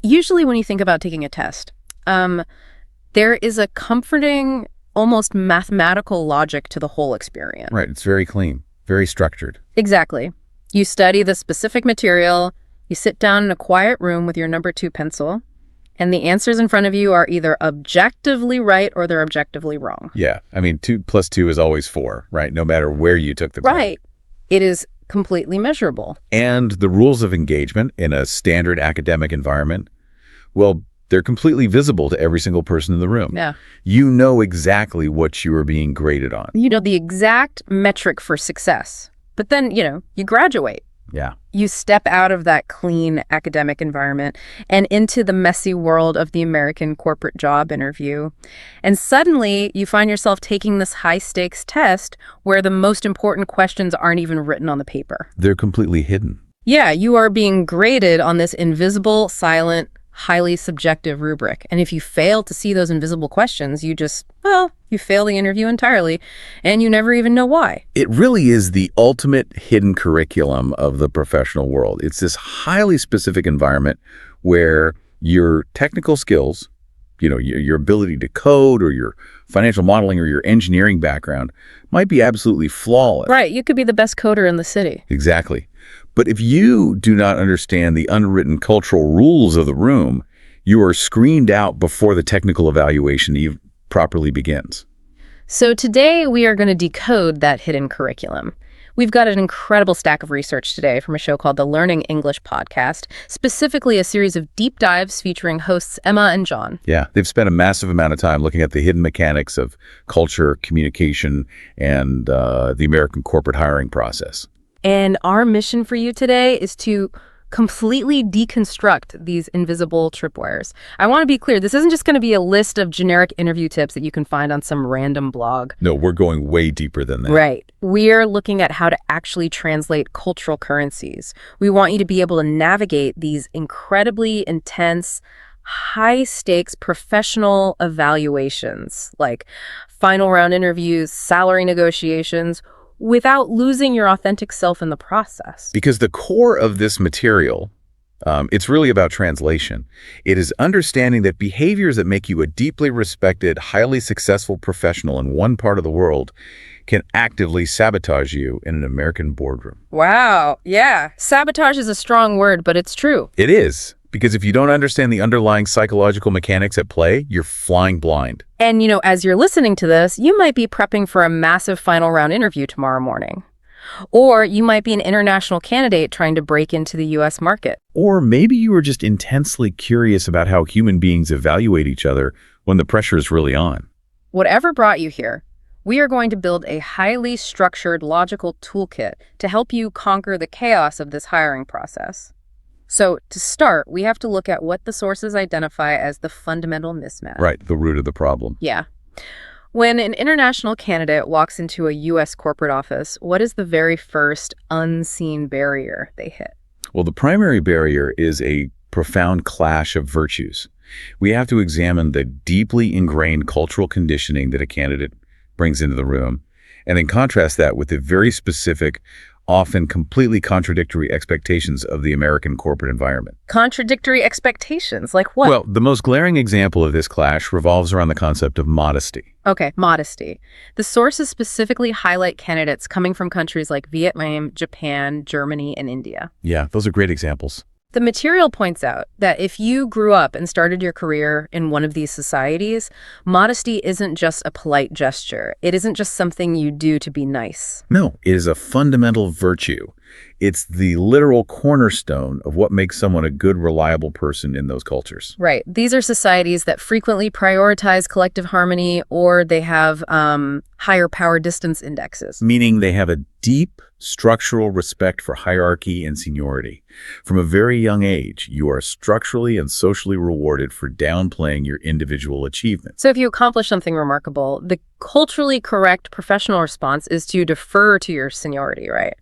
Usually when you think about taking a test, there is a comforting, almost mathematical logic to the whole experience. Right. It's very clean, very structured. Exactly. You study the specific material, you sit down in a quiet room with your number 2 pencil, and the answers in front of you are either objectively right or they're objectively wrong. Yeah. I mean, 2 plus 2 is always 4, right? No matter where you took the test. Right. It is completely measurable. And the rules of engagement in a standard academic environment, well, they're completely visible to every single person in the room. Yeah. You know exactly what you are being graded on. You know the exact metric for success. But then, you graduate. Yeah. You step out of that clean academic environment and into the messy world of the American corporate job interview. And suddenly you find yourself taking this high-stakes test where the most important questions aren't even written on the paper. They're completely hidden. Yeah, you are being graded on this invisible, silent, highly subjective rubric. And if you fail to see those invisible questions, you fail the interview entirely, and you never even know why. It really is the ultimate hidden curriculum of the professional world. It's this highly specific environment where your technical skills, your ability to code or your financial modeling or your engineering background might be absolutely flawless. Right, you could be the best coder in the city. Exactly. But if you do not understand the unwritten cultural rules of the room, you are screened out before the technical evaluation even properly begins. So today we are going to decode that hidden curriculum. We've got an incredible stack of research today from a show called the Learning English Podcast, specifically a series of deep dives featuring hosts Emma and John. Yeah, they've spent a massive amount of time looking at the hidden mechanics of culture, communication, and the American corporate hiring process. And our mission for you today is to completely deconstruct these invisible tripwires. I want to be clear, this isn't just going to be a list of generic interview tips that you can find on some random blog. No, we're going way deeper than that. Right. We're looking at how to actually translate cultural currencies. We want you to be able to navigate these incredibly intense, high-stakes professional evaluations, like final round interviews, salary negotiations, without losing your authentic self in the process. Because the core of this material, it's really about translation. It is understanding that behaviors that make you a deeply respected, highly successful professional in one part of the world can actively sabotage you in an American boardroom. Wow. Yeah. Sabotage is a strong word, but it's true. It is. Because if you don't understand the underlying psychological mechanics at play, you're flying blind. And, as you're listening to this, you might be prepping for a massive final round interview tomorrow morning. Or you might be an international candidate trying to break into the U.S. market. Or maybe you were just intensely curious about how human beings evaluate each other when the pressure is really on. Whatever brought you here, we are going to build a highly structured, logical toolkit to help you conquer the chaos of this hiring process. So to start, we have to look at what the sources identify as the fundamental mismatch. Right, the root of the problem. Yeah. When an international candidate walks into a U.S. corporate office, what is the very first unseen barrier they hit? Well, the primary barrier is a profound clash of virtues. We have to examine the deeply ingrained cultural conditioning that a candidate brings into the room, and then contrast that with the very specific, often completely contradictory expectations of the American corporate environment. Contradictory expectations? Like what? Well, the most glaring example of this clash revolves around the concept of modesty. Okay, modesty. The sources specifically highlight candidates coming from countries like Vietnam, Japan, Germany, and India. Yeah, those are great examples. The material points out that if you grew up and started your career in one of these societies, modesty isn't just a polite gesture. It isn't just something you do to be nice. No, it is a fundamental virtue. It's the literal cornerstone of what makes someone a good, reliable person in those cultures. Right. These are societies that frequently prioritize collective harmony, or they have higher power distance indexes. Meaning they have a deep structural respect for hierarchy and seniority. From a very young age, you are structurally and socially rewarded for downplaying your individual achievements. So if you accomplish something remarkable, the culturally correct professional response is to defer to your seniority, right?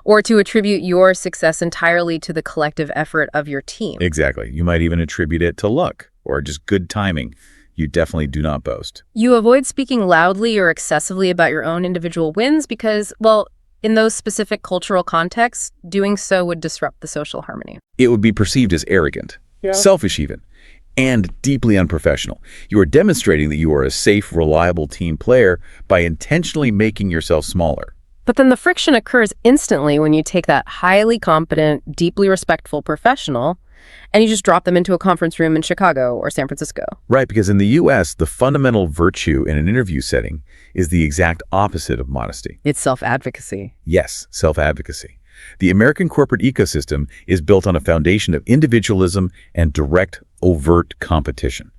Or to attribute your success entirely to the collective effort of your team. Exactly. You might even attribute it to luck or just good timing. You definitely do not boast. You avoid speaking loudly or excessively about your own individual wins because, well, in those specific cultural contexts, doing so would disrupt the social harmony. It would be perceived as arrogant. selfish even, and deeply unprofessional. You are demonstrating that you are a safe, reliable team player by intentionally making yourself smaller. But then the friction occurs instantly when you take that highly competent, deeply respectful professional and you just drop them into a conference room in Chicago or San Francisco. Right, because in the U.S., the fundamental virtue in an interview setting is the exact opposite of modesty. It's self-advocacy. Yes, self-advocacy. The American corporate ecosystem is built on a foundation of individualism and direct, overt competition.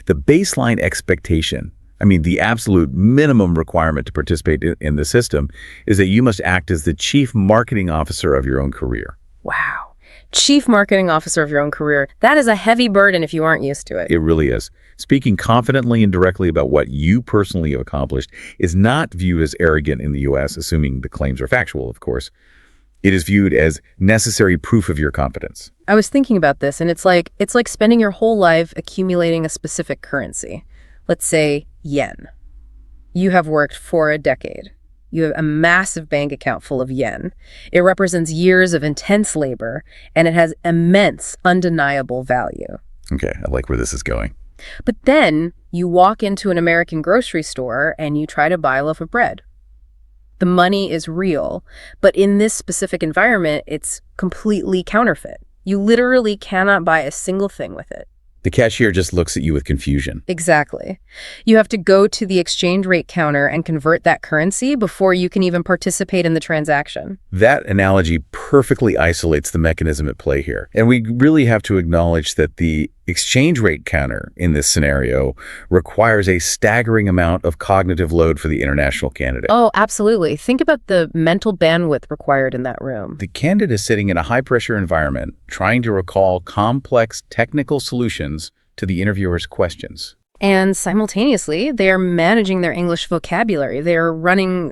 The baseline expectation, the absolute minimum requirement to participate in the system, is that you must act as the chief marketing officer of your own career. Wow. Chief marketing officer of your own career. That is a heavy burden if you aren't used to it. It really is. Speaking confidently and directly about what you personally have accomplished is not viewed as arrogant in the U.S., assuming the claims are factual, of course. It is viewed as necessary proof of your competence. I was thinking about this, and it's like spending your whole life accumulating a specific currency. Let's say yen. You have worked for a decade. You have a massive bank account full of yen. It represents years of intense labor, and it has immense, undeniable value. Okay, I like where this is going. But then you walk into an American grocery store and you try to buy a loaf of bread. The money is real, but in this specific environment, it's completely counterfeit. You literally cannot buy a single thing with it. The cashier just looks at you with confusion. Exactly. You have to go to the exchange rate counter and convert that currency before you can even participate in the transaction. That analogy perfectly isolates the mechanism at play here. And we really have to acknowledge that the exchange rate counter in this scenario requires a staggering amount of cognitive load for the international candidate. Oh, absolutely. Think about the mental bandwidth required in that room. The candidate is sitting in a high-pressure environment, trying to recall complex technical solutions to the interviewer's questions. And simultaneously, they are managing their English vocabulary. They are running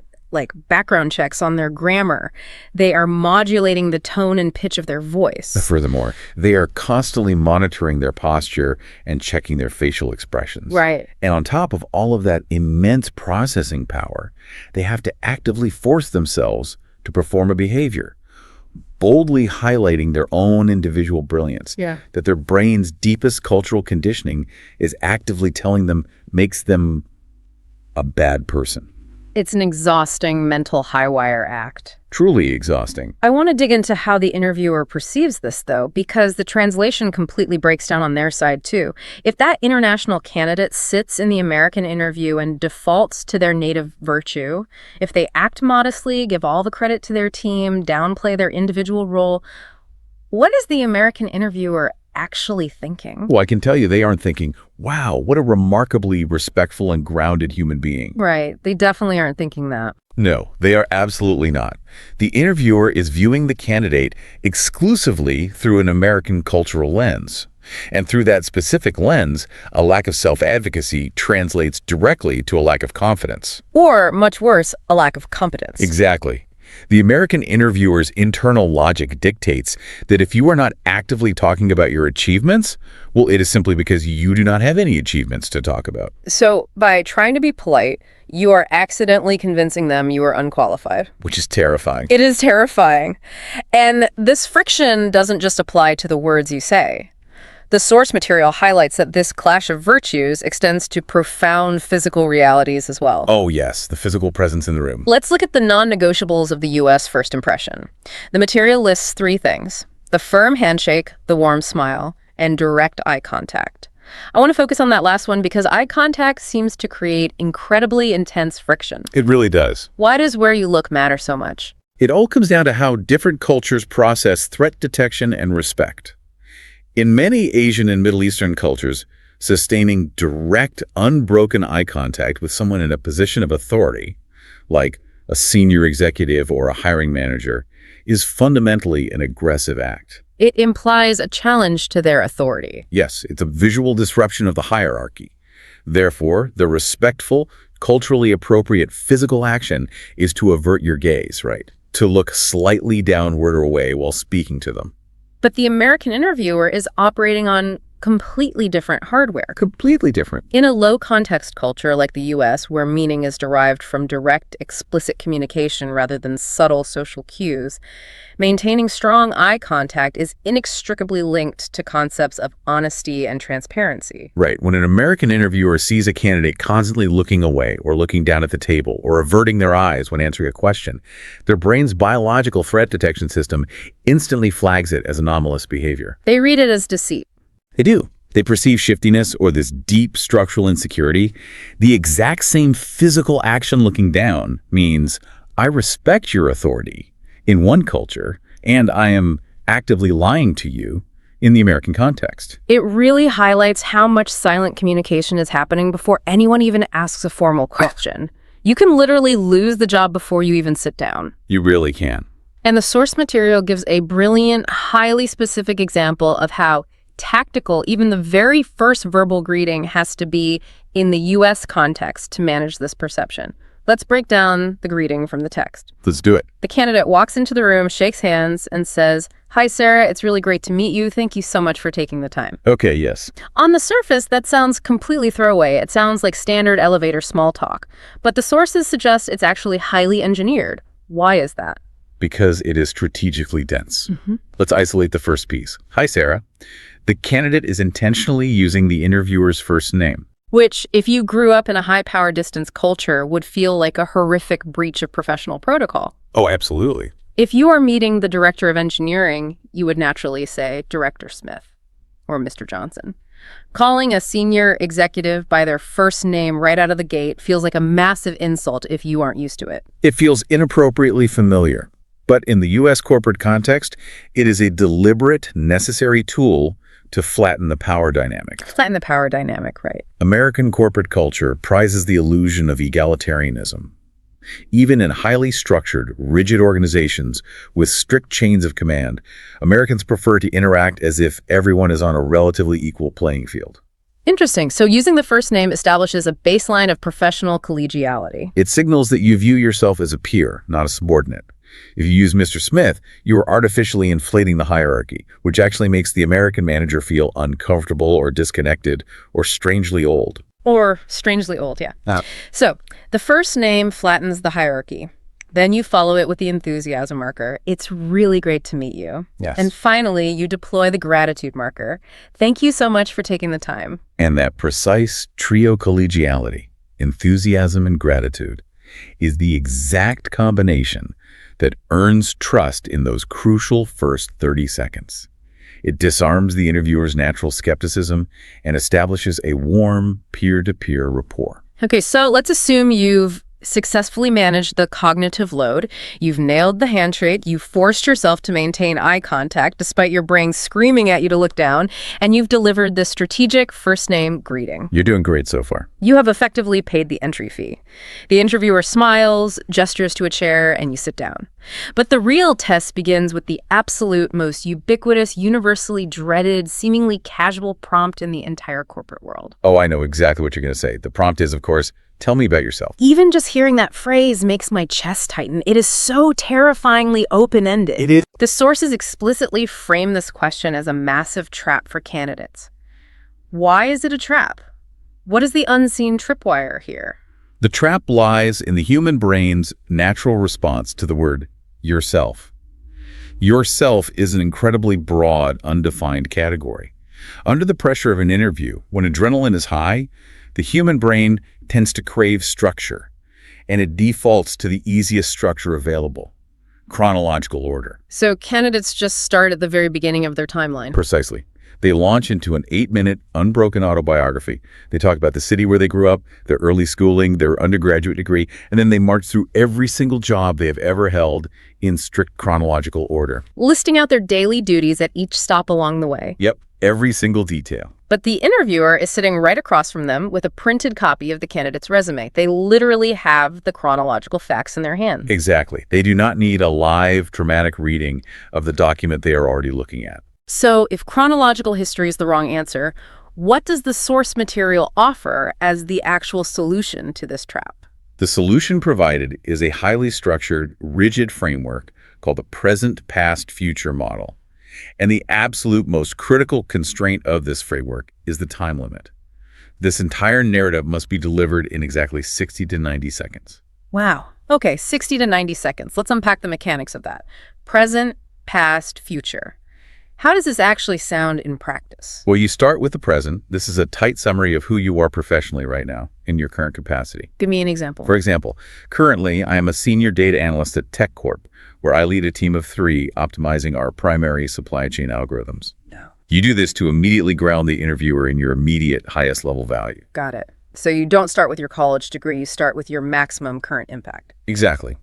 background checks on their grammar. They are modulating the tone and pitch of their voice. Furthermore, they are constantly monitoring their posture and checking their facial expressions. Right. And on top of all of that immense processing power, they have to actively force themselves to perform a behavior, boldly highlighting their own individual brilliance. Yeah. That their brain's deepest cultural conditioning is actively telling them makes them a bad person. It's an exhausting mental high-wire act. Truly exhausting. I want to dig into how the interviewer perceives this, though, because the translation completely breaks down on their side, too. If that international candidate sits in the American interview and defaults to their native virtue, if they act modestly, give all the credit to their team, downplay their individual role, what is the American interviewer actually thinking? Well, I can tell you they aren't thinking, wow, what a remarkably respectful and grounded human being. Right. They definitely aren't thinking that. No, they are absolutely not. The interviewer is viewing the candidate exclusively through an American cultural lens. And through that specific lens, a lack of self-advocacy translates directly to a lack of confidence. Or, much worse, a lack of competence. Exactly. The American interviewer's internal logic dictates that if you are not actively talking about your achievements, well, it is simply because you do not have any achievements to talk about. So, by trying to be polite, you are accidentally convincing them you are unqualified. Which is terrifying. It is terrifying. And this friction doesn't just apply to the words you say. The source material highlights that this clash of virtues extends to profound physical realities as well. Oh, yes, the physical presence in the room. Let's look at the non-negotiables of the U.S. first impression. The material lists 3 things: the firm handshake, the warm smile, and direct eye contact. I want to focus on that last one because eye contact seems to create incredibly intense friction. It really does. Why does where you look matter so much? It all comes down to how different cultures process threat detection and respect. In many Asian and Middle Eastern cultures, sustaining direct, unbroken eye contact with someone in a position of authority, like a senior executive or a hiring manager, is fundamentally an aggressive act. It implies a challenge to their authority. Yes, it's a visual disruption of the hierarchy. Therefore, the respectful, culturally appropriate physical action is to avert your gaze, right? To look slightly downward or away while speaking to them. But the American interviewer is operating on completely different hardware. Completely different. In a low-context culture like the US, where meaning is derived from direct, explicit communication rather than subtle social cues, maintaining strong eye contact is inextricably linked to concepts of honesty and transparency. Right. When an American interviewer sees a candidate constantly looking away or looking down at the table or averting their eyes when answering a question, their brain's biological threat detection system instantly flags it as anomalous behavior. They read it as deceit. They do. They perceive shiftiness or this deep structural insecurity. The exact same physical action looking down means, I respect your authority in one culture, and I am actively lying to you in the American context. It really highlights how much silent communication is happening before anyone even asks a formal question. You can literally lose the job before you even sit down. You really can. And the source material gives a brilliant, highly specific example of how tactical even the very first verbal greeting has to be in the U.S. context to manage this perception. Let's break down the greeting from the text. Let's do it. The candidate walks into the room, shakes hands, and says, "Hi, Sarah. It's really great to meet you. Thank you so much for taking the time." Okay, yes. On the surface, that sounds completely throwaway. It sounds like standard elevator small talk. But the sources suggest it's actually highly engineered. Why is that? Because it is strategically dense. Let's isolate the first piece. Hi, Sarah. The candidate is intentionally using the interviewer's first name. Which, if you grew up in a high-power distance culture, would feel like a horrific breach of professional protocol. Oh, absolutely. If you are meeting the director of engineering, you would naturally say Director Smith or Mr. Johnson. Calling a senior executive by their first name right out of the gate feels like a massive insult if you aren't used to it. It feels inappropriately familiar. But in the U.S. corporate context, it is a deliberate, necessary tool to flatten the power dynamic. Flatten the power dynamic, right? American corporate culture prizes the illusion of egalitarianism. Even in highly structured, rigid organizations with strict chains of command, Americans prefer to interact as if everyone is on a relatively equal playing field. Interesting. So using the first name establishes a baseline of professional collegiality. It signals that you view yourself as a peer, not a subordinate. If you use Mr. Smith, you are artificially inflating the hierarchy, which actually makes the American manager feel uncomfortable or disconnected or strangely old. Or strangely old, yeah. So the first name flattens the hierarchy. Then you follow it with the enthusiasm marker. It's really great to meet you. Yes. And finally, you deploy the gratitude marker. Thank you so much for taking the time. And that precise trio collegiality, enthusiasm and gratitude, is the exact combination that earns trust in those crucial first 30 seconds. It disarms the interviewer's natural skepticism and establishes a warm peer-to-peer rapport. Okay, so let's assume you've successfully managed the cognitive load. You've nailed the hand trait. You've forced yourself to maintain eye contact despite your brain screaming at you to look down. And you've delivered the strategic first name greeting. You're doing great so far. You have effectively paid the entry fee. The interviewer smiles, gestures to a chair, and you sit down. But the real test begins with the absolute most ubiquitous, universally dreaded, seemingly casual prompt in the entire corporate world. Oh, I know exactly what you're going to say. The prompt is, of course, tell me about yourself. Even just hearing that phrase makes my chest tighten. It is so terrifyingly open-ended. It is. The sources explicitly frame this question as a massive trap for candidates. Why is it a trap? What is the unseen tripwire here? The trap lies in the human brain's natural response to the word yourself. Yourself is an incredibly broad, undefined category. Under the pressure of an interview, when adrenaline is high, the human brain tends to crave structure, and it defaults to the easiest structure available, chronological order. So candidates just start at the very beginning of their timeline. Precisely. They launch into an 8-minute, unbroken autobiography. They talk about the city where they grew up, their early schooling, their undergraduate degree, and then they march through every single job they have ever held in strict chronological order. Listing out their daily duties at each stop along the way. Yep, every single detail. But the interviewer is sitting right across from them with a printed copy of the candidate's resume. They literally have the chronological facts in their hands. Exactly. They do not need a live, dramatic reading of the document they are already looking at. So if chronological history is the wrong answer, what does the source material offer as the actual solution to this trap? The solution provided is a highly structured, rigid framework called the present, past, future model. And the absolute most critical constraint of this framework is the time limit. This entire narrative must be delivered in exactly 60 to 90 seconds. Wow. Okay, 60 to 90 seconds. Let's unpack the mechanics of that. Present, past, future. How does this actually sound in practice? Well, you start with the present. This is a tight summary of who you are professionally right now in your current capacity. Give me an example. For example, currently I am a senior data analyst at TechCorp, where I lead a team of 3 optimizing our primary supply chain algorithms. No. You do this to immediately ground the interviewer in your immediate highest level value. Got it. So you don't start with your college degree, you start with your maximum current impact. Exactly.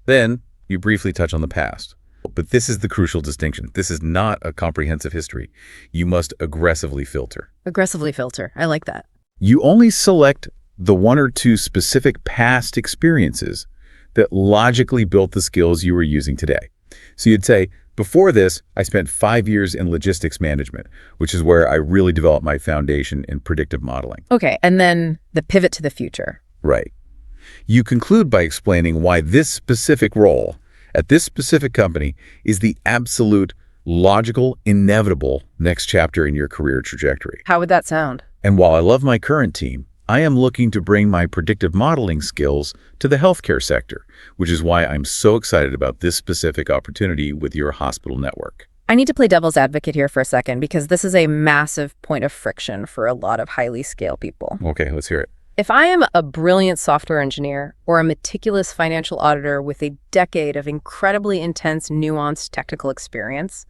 Then you briefly touch on the past. But this is the crucial distinction. This is not a comprehensive history. You must aggressively filter. Aggressively filter. I like that. You only select the 1 or 2 specific past experiences that logically built the skills you were using today. So you'd say, before this, I spent 5 years in logistics management, which is where I really developed my foundation in predictive modeling. Okay, and then the pivot to the future. Right. You conclude by explaining why this specific role at this specific company is the absolute, logical, inevitable next chapter in your career trajectory. How would that sound? And while I love my current team, I am looking to bring my predictive modeling skills to the healthcare sector, which is why I'm so excited about this specific opportunity with your hospital network. I need to play devil's advocate here for a second because this is a massive point of friction for a lot of highly skilled people. Okay, let's hear it. If I am a brilliant software engineer or a meticulous financial auditor with a decade of incredibly intense, nuanced technical experience,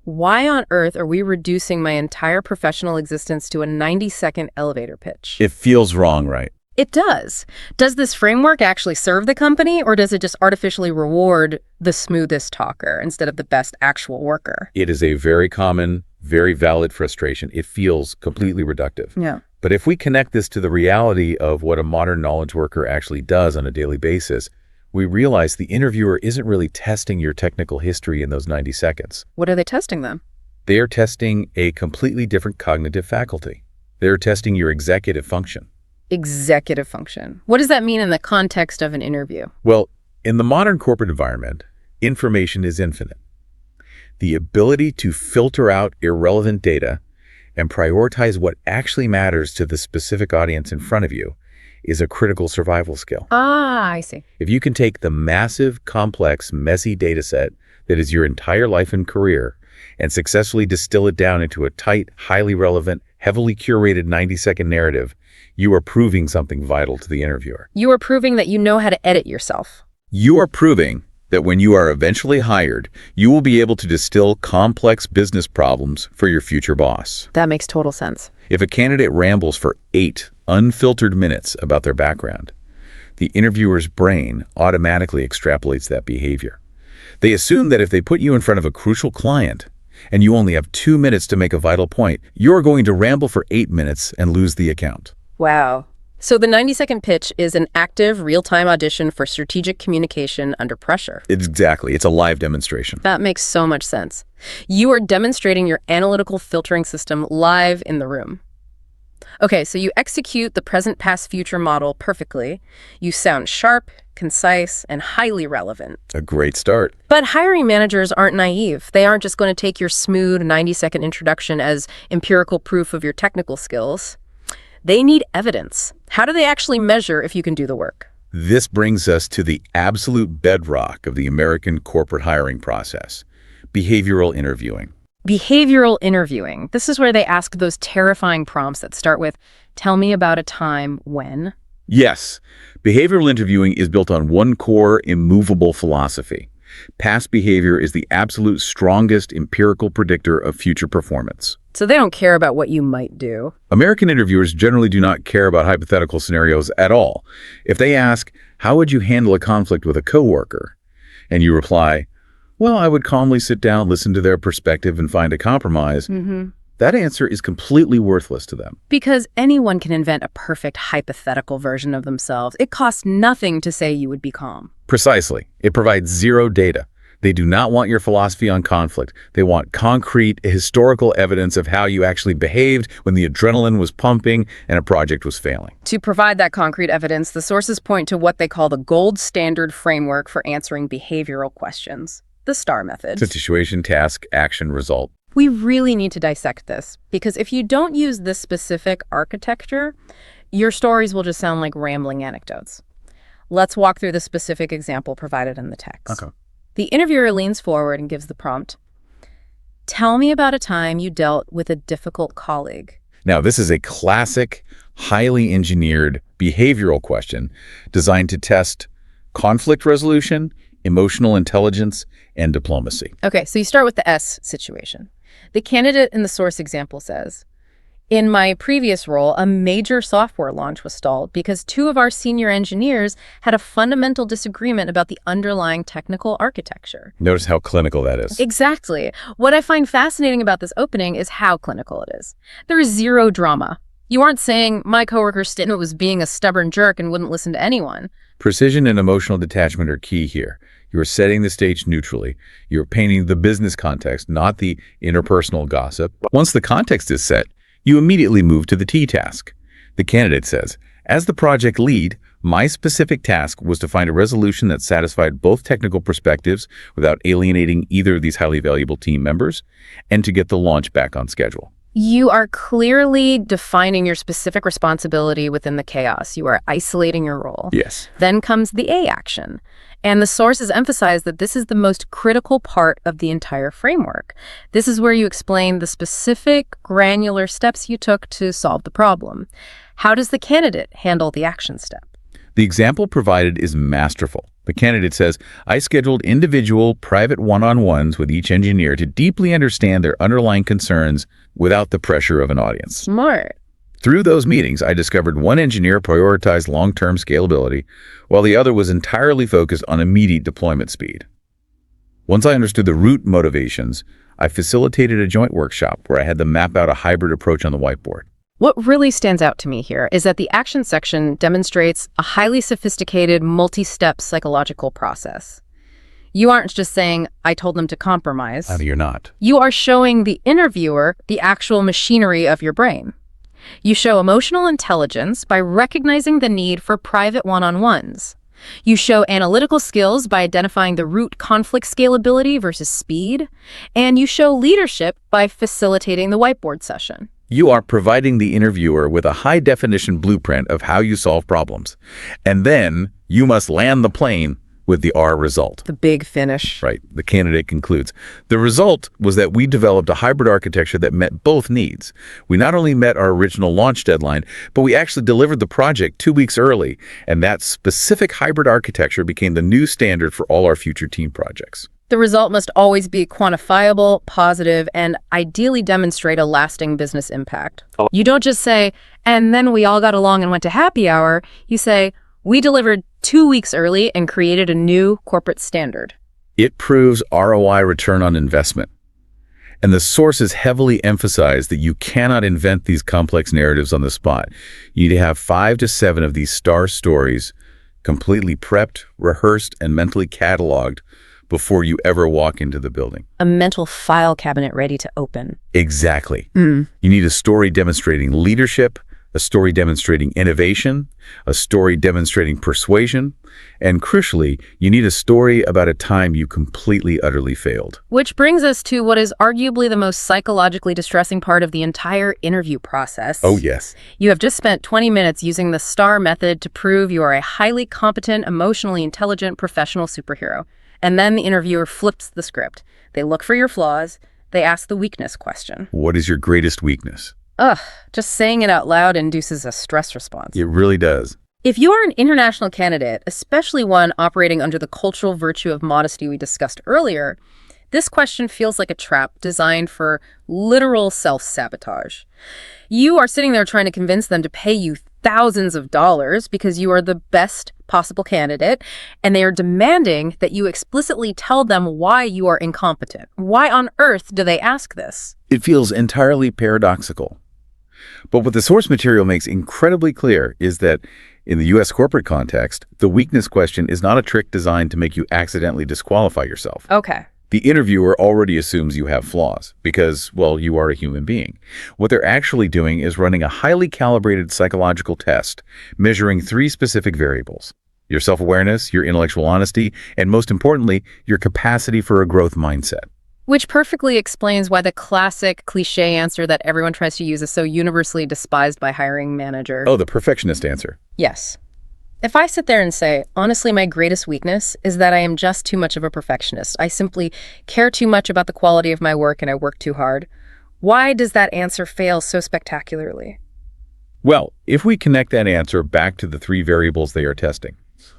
why on earth are we reducing my entire professional existence to a 90-second elevator pitch? It feels wrong, right? It does. Does this framework actually serve the company, or does it just artificially reward the smoothest talker instead of the best actual worker? It is a very common, very valid frustration. It feels completely reductive. Yeah. But if we connect this to the reality of what a modern knowledge worker actually does on a daily basis, we realize the interviewer isn't really testing your technical history in those 90 seconds. What are they testing then? They are testing a completely different cognitive faculty. They're testing your executive function. Executive function. What does that mean in the context of an interview? Well, in the modern corporate environment, information is infinite. The ability to filter out irrelevant data and prioritize what actually matters to the specific audience in front of you is a critical survival skill. Ah, I see. If you can take the massive, complex, messy data set that is your entire life and career and successfully distill it down into a tight, highly relevant, heavily curated 90-second narrative, you are proving something vital to the interviewer. You are proving that you know how to edit yourself. You are proving that when you are eventually hired, you will be able to distill complex business problems for your future boss. That makes total sense. If a candidate rambles for 8 unfiltered minutes about their background, the interviewer's brain automatically extrapolates that behavior. They assume that if they put you in front of a crucial client and you only have 2 minutes to make a vital point, you're going to ramble for 8 minutes and lose the account. Wow. So the 90-second pitch is an active, real-time audition for strategic communication under pressure. Exactly. It's a live demonstration. That makes so much sense. You are demonstrating your analytical filtering system live in the room. Okay, so you execute the present, past, future model perfectly. You sound sharp, concise, and highly relevant. A great start. But hiring managers aren't naive. They aren't just going to take your smooth 90-second introduction as empirical proof of your technical skills. They need evidence. How do they actually measure if you can do the work? This brings us to the absolute bedrock of the American corporate hiring process, behavioral interviewing. Behavioral interviewing. This is where they ask those terrifying prompts that start with, tell me about a time when. Yes, behavioral interviewing is built on one core, immovable philosophy. Past behavior is the absolute strongest empirical predictor of future performance. So they don't care about what you might do. American interviewers generally do not care about hypothetical scenarios at all. If they ask, how would you handle a conflict with a coworker? And you reply, well, I would calmly sit down, listen to their perspective, and find a compromise. That answer is completely worthless to them. Because anyone can invent a perfect hypothetical version of themselves. It costs nothing to say you would be calm. Precisely. It provides zero data. They do not want your philosophy on conflict. They want concrete, historical evidence of how you actually behaved when the adrenaline was pumping and a project was failing. To provide that concrete evidence, the sources point to what they call the gold standard framework for answering behavioral questions. the STAR method. Situation, task, action, result. We really need to dissect this, because if you don't use this specific architecture, your stories will just sound like rambling anecdotes. Let's walk through the specific example provided in the text. Okay. The interviewer leans forward and gives the prompt. Tell me about a time you dealt with a difficult colleague. Now, this is a classic, highly engineered behavioral question designed to test conflict resolution, emotional intelligence, and diplomacy. Okay, so you start with the S situation. The candidate in the source example says, in my previous role, a major software launch was stalled because two of our senior engineers had a fundamental disagreement about the underlying technical architecture. Notice how clinical that is. Exactly. What I find fascinating about this opening is how clinical it is. There is zero drama. You aren't saying, my coworker Stinton was being a stubborn jerk and wouldn't listen to anyone. Precision and emotional detachment are key here. You are setting the stage neutrally. You are painting the business context, not the interpersonal gossip. Once the context is set, you immediately move to the T task. The candidate says, as the project lead, my specific task was to find a resolution that satisfied both technical perspectives without alienating either of these highly valuable team members, and to get the launch back on schedule. You are clearly defining your specific responsibility within the chaos. You are isolating your role. Yes. Then comes the A action. And the sources emphasize that this is the most critical part of the entire framework. This is where you explain the specific, granular steps you took to solve the problem. How does the candidate handle the action step? The example provided is masterful. The candidate says, I scheduled individual, private one-on-ones with each engineer to deeply understand their underlying concerns without the pressure of an audience. Smart. Through those meetings, I discovered one engineer prioritized long-term scalability, while the other was entirely focused on immediate deployment speed. Once I understood the root motivations, I facilitated a joint workshop where I had them map out a hybrid approach on the whiteboard. What really stands out to me here is that the action section demonstrates a highly sophisticated, multi-step psychological process. You aren't just saying, I told them to compromise. You're not. You are showing the interviewer the actual machinery of your brain. You show emotional intelligence by recognizing the need for private one-on-ones. You show analytical skills by identifying the root conflict scalability versus speed. And you show leadership by facilitating the whiteboard session. You are providing the interviewer with a high-definition blueprint of how you solve problems. And then you must land the plane with the R result. The big finish. Right. The candidate concludes. The result was that we developed a hybrid architecture that met both needs. We not only met our original launch deadline, but we actually delivered the project 2 weeks early. And that specific hybrid architecture became the new standard for all our future team projects. The result must always be quantifiable, positive, and ideally demonstrate a lasting business impact. You don't just say, and then we all got along and went to happy hour. You say, we delivered 2 weeks early and created a new corporate standard. It proves ROI, return on investment. And the sources heavily emphasize that you cannot invent these complex narratives on the spot. You need to have 5 to 7 of these STAR stories completely prepped, rehearsed, and mentally cataloged before you ever walk into the building. A mental file cabinet ready to open. Exactly. You need a story demonstrating leadership, a story demonstrating innovation, a story demonstrating persuasion, and crucially, you need a story about a time you completely, utterly failed. Which brings us to what is arguably the most psychologically distressing part of the entire interview process. Oh, yes. You have just spent 20 minutes using the STAR method to prove you are a highly competent, emotionally intelligent professional superhero. And then the interviewer flips the script. They look for your flaws. They ask the weakness question. What is your greatest weakness? Just saying it out loud induces a stress response. It really does. If you are an international candidate, especially one operating under the cultural virtue of modesty we discussed earlier, this question feels like a trap designed for literal self-sabotage. You are sitting there trying to convince them to pay you thousands of dollars because you are the best possible candidate, and they are demanding that you explicitly tell them why you are incompetent. Why on earth do they ask this? It feels entirely paradoxical. But what the source material makes incredibly clear is that in the U.S. corporate context, the weakness question is not a trick designed to make you accidentally disqualify yourself. Okay. The interviewer already assumes you have flaws because, well, you are a human being. What they're actually doing is running a highly calibrated psychological test, measuring 3 specific variables: your self-awareness, your intellectual honesty, and most importantly, your capacity for a growth mindset. Which perfectly explains why the classic cliche answer that everyone tries to use is so universally despised by hiring managers. Oh, the perfectionist answer. Yes. If I sit there and say, honestly, my greatest weakness is that I am just too much of a perfectionist. I simply care too much about the quality of my work and I work too hard. Why does that answer fail so spectacularly? Well, if we connect that answer back to the three variables they are testing,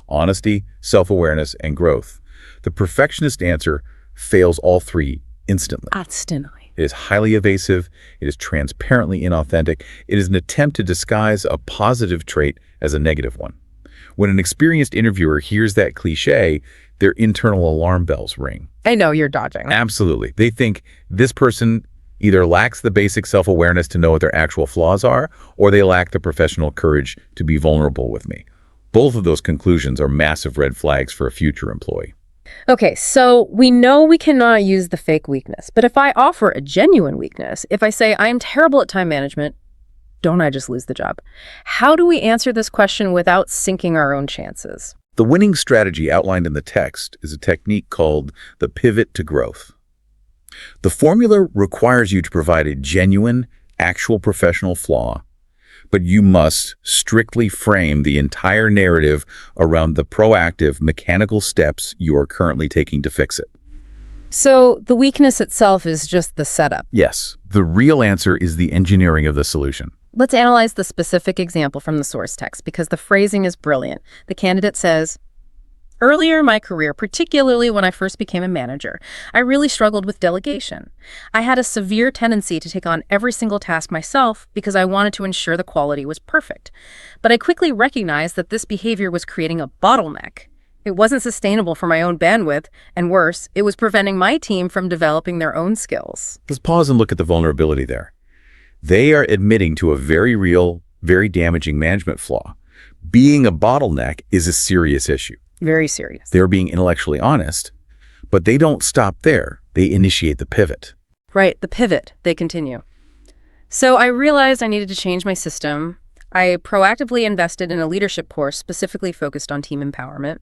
honesty, self-awareness, and growth, the perfectionist answer fails all three instantly. Instantly. It is highly evasive, it is transparently inauthentic, it is an attempt to disguise a positive trait as a negative one. When an experienced interviewer hears that cliche, their internal alarm bells ring. I know you're dodging. Absolutely. They think this person either lacks the basic self-awareness to know what their actual flaws are, or they lack the professional courage to be vulnerable with me. Both of those conclusions are massive red flags for a future employee. Okay, so we know we cannot use the fake weakness, but if I offer a genuine weakness, if I say I am terrible at time management, don't I just lose the job? How do we answer this question without sinking our own chances? The winning strategy outlined in the text is a technique called the pivot to growth. The formula requires you to provide a genuine, actual professional flaw, but you must strictly frame the entire narrative around the proactive, mechanical steps you are currently taking to fix it. So the weakness itself is just the setup. Yes, the real answer is the engineering of the solution. Let's analyze the specific example from the source text because the phrasing is brilliant. The candidate says, earlier in my career, particularly when I first became a manager, I really struggled with delegation. I had a severe tendency to take on every single task myself because I wanted to ensure the quality was perfect. But I quickly recognized that this behavior was creating a bottleneck. It wasn't sustainable for my own bandwidth, and worse, it was preventing my team from developing their own skills. Let's pause and look at the vulnerability there. They are admitting to a very real, very damaging management flaw. Being a bottleneck is a serious issue. Very serious. They're being intellectually honest, but they don't stop there. They initiate the pivot. Right, the pivot, they continue. So I realized I needed to change my system. I proactively invested in a leadership course specifically focused on team empowerment,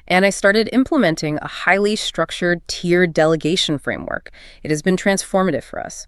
and I started implementing a highly structured tiered delegation framework. It has been transformative for us.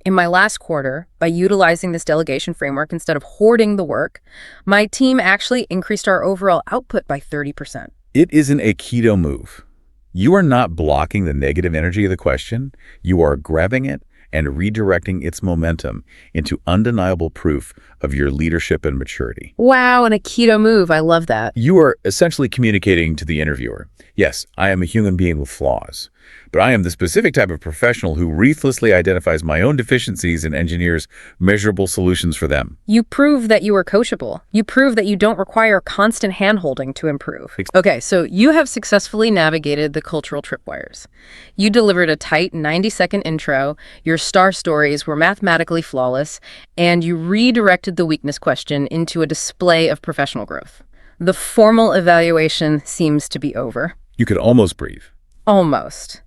In my last quarter, by utilizing this delegation framework instead of hoarding the work, my team actually increased our overall output by 30%. It isn't a keto move. You are not blocking the negative energy of the question. You are grabbing it and redirecting its momentum into undeniable proof of your leadership and maturity. Wow, and a keto move. I love that. You are essentially communicating to the interviewer, yes, I am a human being with flaws, but I am the specific type of professional who ruthlessly identifies my own deficiencies and engineers measurable solutions for them. You prove that you are coachable. You prove that you don't require constant hand-holding to improve. Okay, so you have successfully navigated the cultural tripwires. You delivered a tight 90-second intro, your star stories were mathematically flawless, and you redirected the weakness question into a display of professional growth. The formal evaluation seems to be over. You could almost breathe. Almost.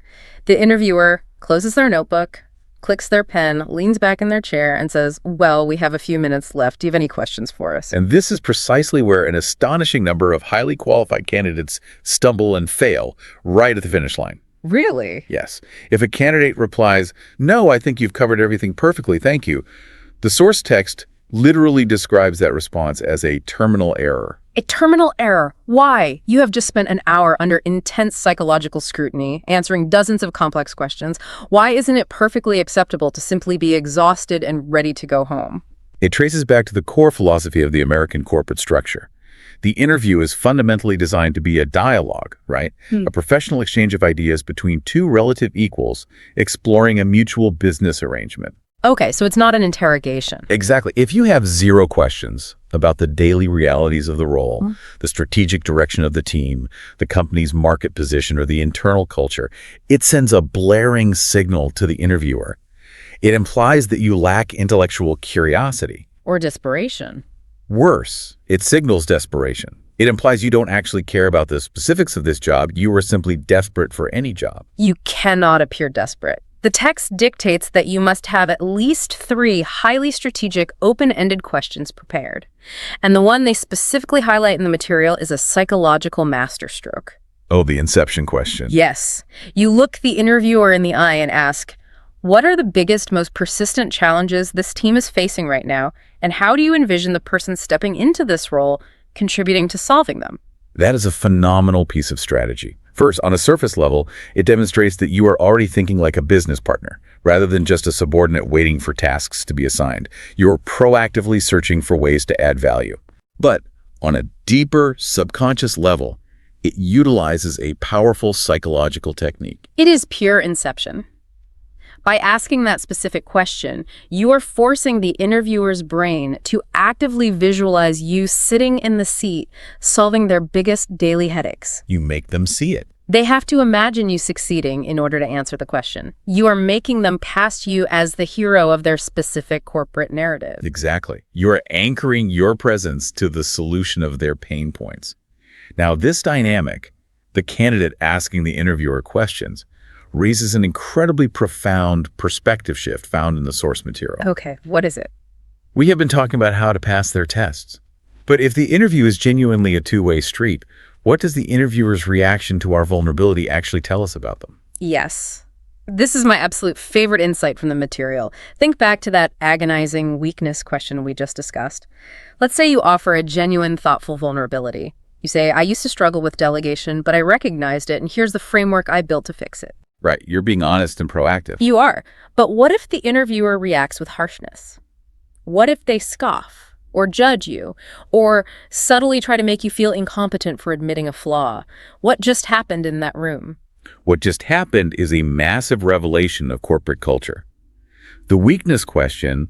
The interviewer closes their notebook, clicks their pen, leans back in their chair, and says, well, we have a few minutes left. Do you have any questions for us? And this is precisely where an astonishing number of highly qualified candidates stumble and fail right at the finish line. Really? Yes. If a candidate replies, no, I think you've covered everything perfectly, thank you, the source text literally describes that response as a terminal error. A terminal error. Why? You have just spent an hour under intense psychological scrutiny, answering dozens of complex questions. Why isn't it perfectly acceptable to simply be exhausted and ready to go home? It traces back to the core philosophy of the American corporate structure. The interview is fundamentally designed to be a dialogue, right? A professional exchange of ideas between two relative equals, exploring a mutual business arrangement. Okay, so it's not an interrogation. Exactly. If you have zero questions about the daily realities of the role, the strategic direction of the team, the company's market position, or the internal culture, it sends a blaring signal to the interviewer. It implies that you lack intellectual curiosity. Or desperation. Worse, it signals desperation. It implies you don't actually care about the specifics of this job. You are simply desperate for any job. You cannot appear desperate. The text dictates that you must have at least 3 highly strategic, open-ended questions prepared. And the one they specifically highlight in the material is a psychological masterstroke. Oh, the inception question. Yes. You look the interviewer in the eye and ask, what are the biggest, most persistent challenges this team is facing right now, and how do you envision the person stepping into this role contributing to solving them? That is a phenomenal piece of strategy. First, on a surface level, it demonstrates that you are already thinking like a business partner, rather than just a subordinate waiting for tasks to be assigned. You're proactively searching for ways to add value. But on a deeper, subconscious level, it utilizes a powerful psychological technique. It is pure inception. By asking that specific question, you are forcing the interviewer's brain to actively visualize you sitting in the seat, solving their biggest daily headaches. You make them see it. They have to imagine you succeeding in order to answer the question. You are making them cast you as the hero of their specific corporate narrative. Exactly. You are anchoring your presence to the solution of their pain points. Now, this dynamic, the candidate asking the interviewer questions, raises an incredibly profound perspective shift found in the source material. Okay, what is it? We have been talking about how to pass their tests. But if the interview is genuinely a two-way street, what does the interviewer's reaction to our vulnerability actually tell us about them? Yes. This is my absolute favorite insight from the material. Think back to that agonizing weakness question we just discussed. Let's say you offer a genuine, thoughtful vulnerability. You say, I used to struggle with delegation, but I recognized it, and here's the framework I built to fix it. Right, you're being honest and proactive. You are. But what if the interviewer reacts with harshness? What if they scoff or judge you or subtly try to make you feel incompetent for admitting a flaw? What just happened in that room? What just happened is a massive revelation of corporate culture. The weakness question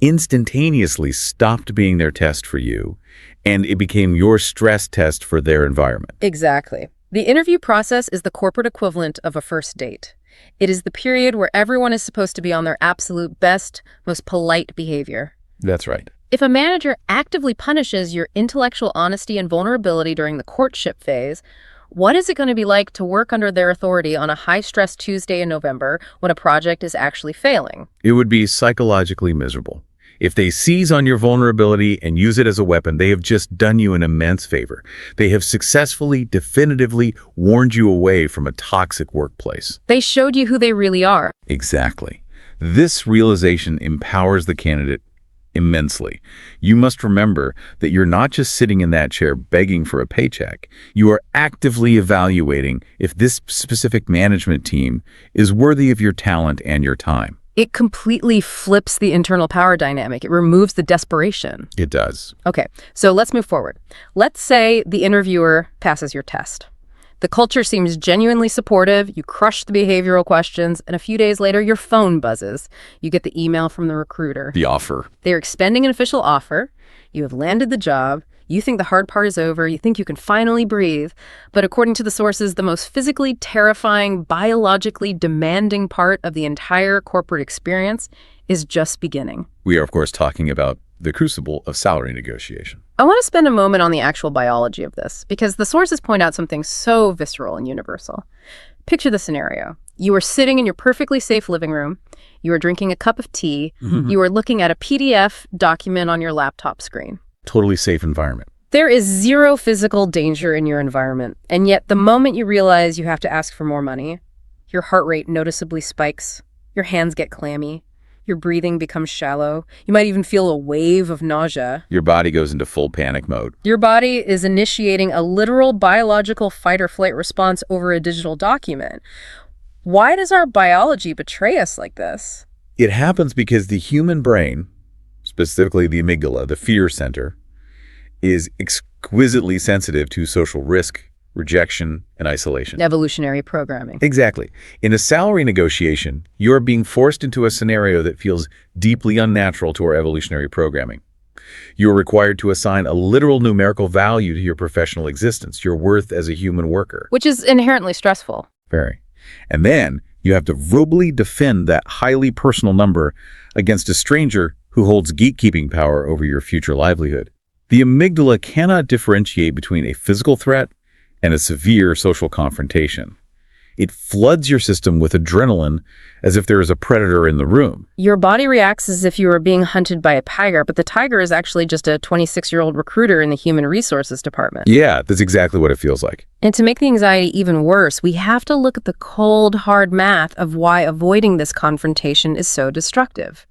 instantaneously stopped being their test for you, and it became your stress test for their environment. Exactly. The interview process is the corporate equivalent of a first date. It is the period where everyone is supposed to be on their absolute best, most polite behavior. That's right. If a manager actively punishes your intellectual honesty and vulnerability during the courtship phase, what is it going to be like to work under their authority on a high-stress Tuesday in November when a project is actually failing? It would be psychologically miserable. If they seize on your vulnerability and use it as a weapon, they have just done you an immense favor. They have successfully, definitively warned you away from a toxic workplace. They showed you who they really are. Exactly. This realization empowers the candidate immensely. You must remember that you're not just sitting in that chair begging for a paycheck. You are actively evaluating if this specific management team is worthy of your talent and your time. It completely flips the internal power dynamic. It removes the desperation. It does. Okay, so let's move forward. Let's say the interviewer passes your test. The culture seems genuinely supportive, you crush the behavioral questions, and a few days later, your phone buzzes. You get the email from the recruiter. The offer. They're extending an official offer. You have landed the job. You think the hard part is over. You think you can finally breathe. But according to the sources, the most physically terrifying, biologically demanding part of the entire corporate experience is just beginning. We are, of course, talking about the crucible of salary negotiation. I want to spend a moment on the actual biology of this, because the sources point out something so visceral and universal. Picture the scenario. You are sitting in your perfectly safe living room. You are drinking a cup of tea. You are looking at a PDF document on your laptop screen. Totally safe environment. There is zero physical danger in your environment, and yet the moment you realize you have to ask for more money, your heart rate noticeably spikes, your hands get clammy, your breathing becomes shallow, you might even feel a wave of nausea. Your body goes into full panic mode. Your body is initiating a literal biological fight-or-flight response over a digital document. Why does our biology betray us like this? It happens because the human brain, specifically the amygdala, the fear center, is exquisitely sensitive to social risk, rejection, and isolation. Evolutionary programming. Exactly. In a salary negotiation, you are being forced into a scenario that feels deeply unnatural to our evolutionary programming. You are required to assign a literal numerical value to your professional existence, your worth as a human worker. Which is inherently stressful. Very. And then you have to verbally defend that highly personal number against a stranger who holds gatekeeping power over your future livelihood. The amygdala cannot differentiate between a physical threat and a severe social confrontation. It floods your system with adrenaline as if there is a predator in the room. Your body reacts as if you were being hunted by a tiger, but the tiger is actually just a 26-year-old recruiter in the human resources department. Yeah, that's exactly what it feels like. And to make the anxiety even worse, we have to look at the cold, hard math of why avoiding this confrontation is so destructive.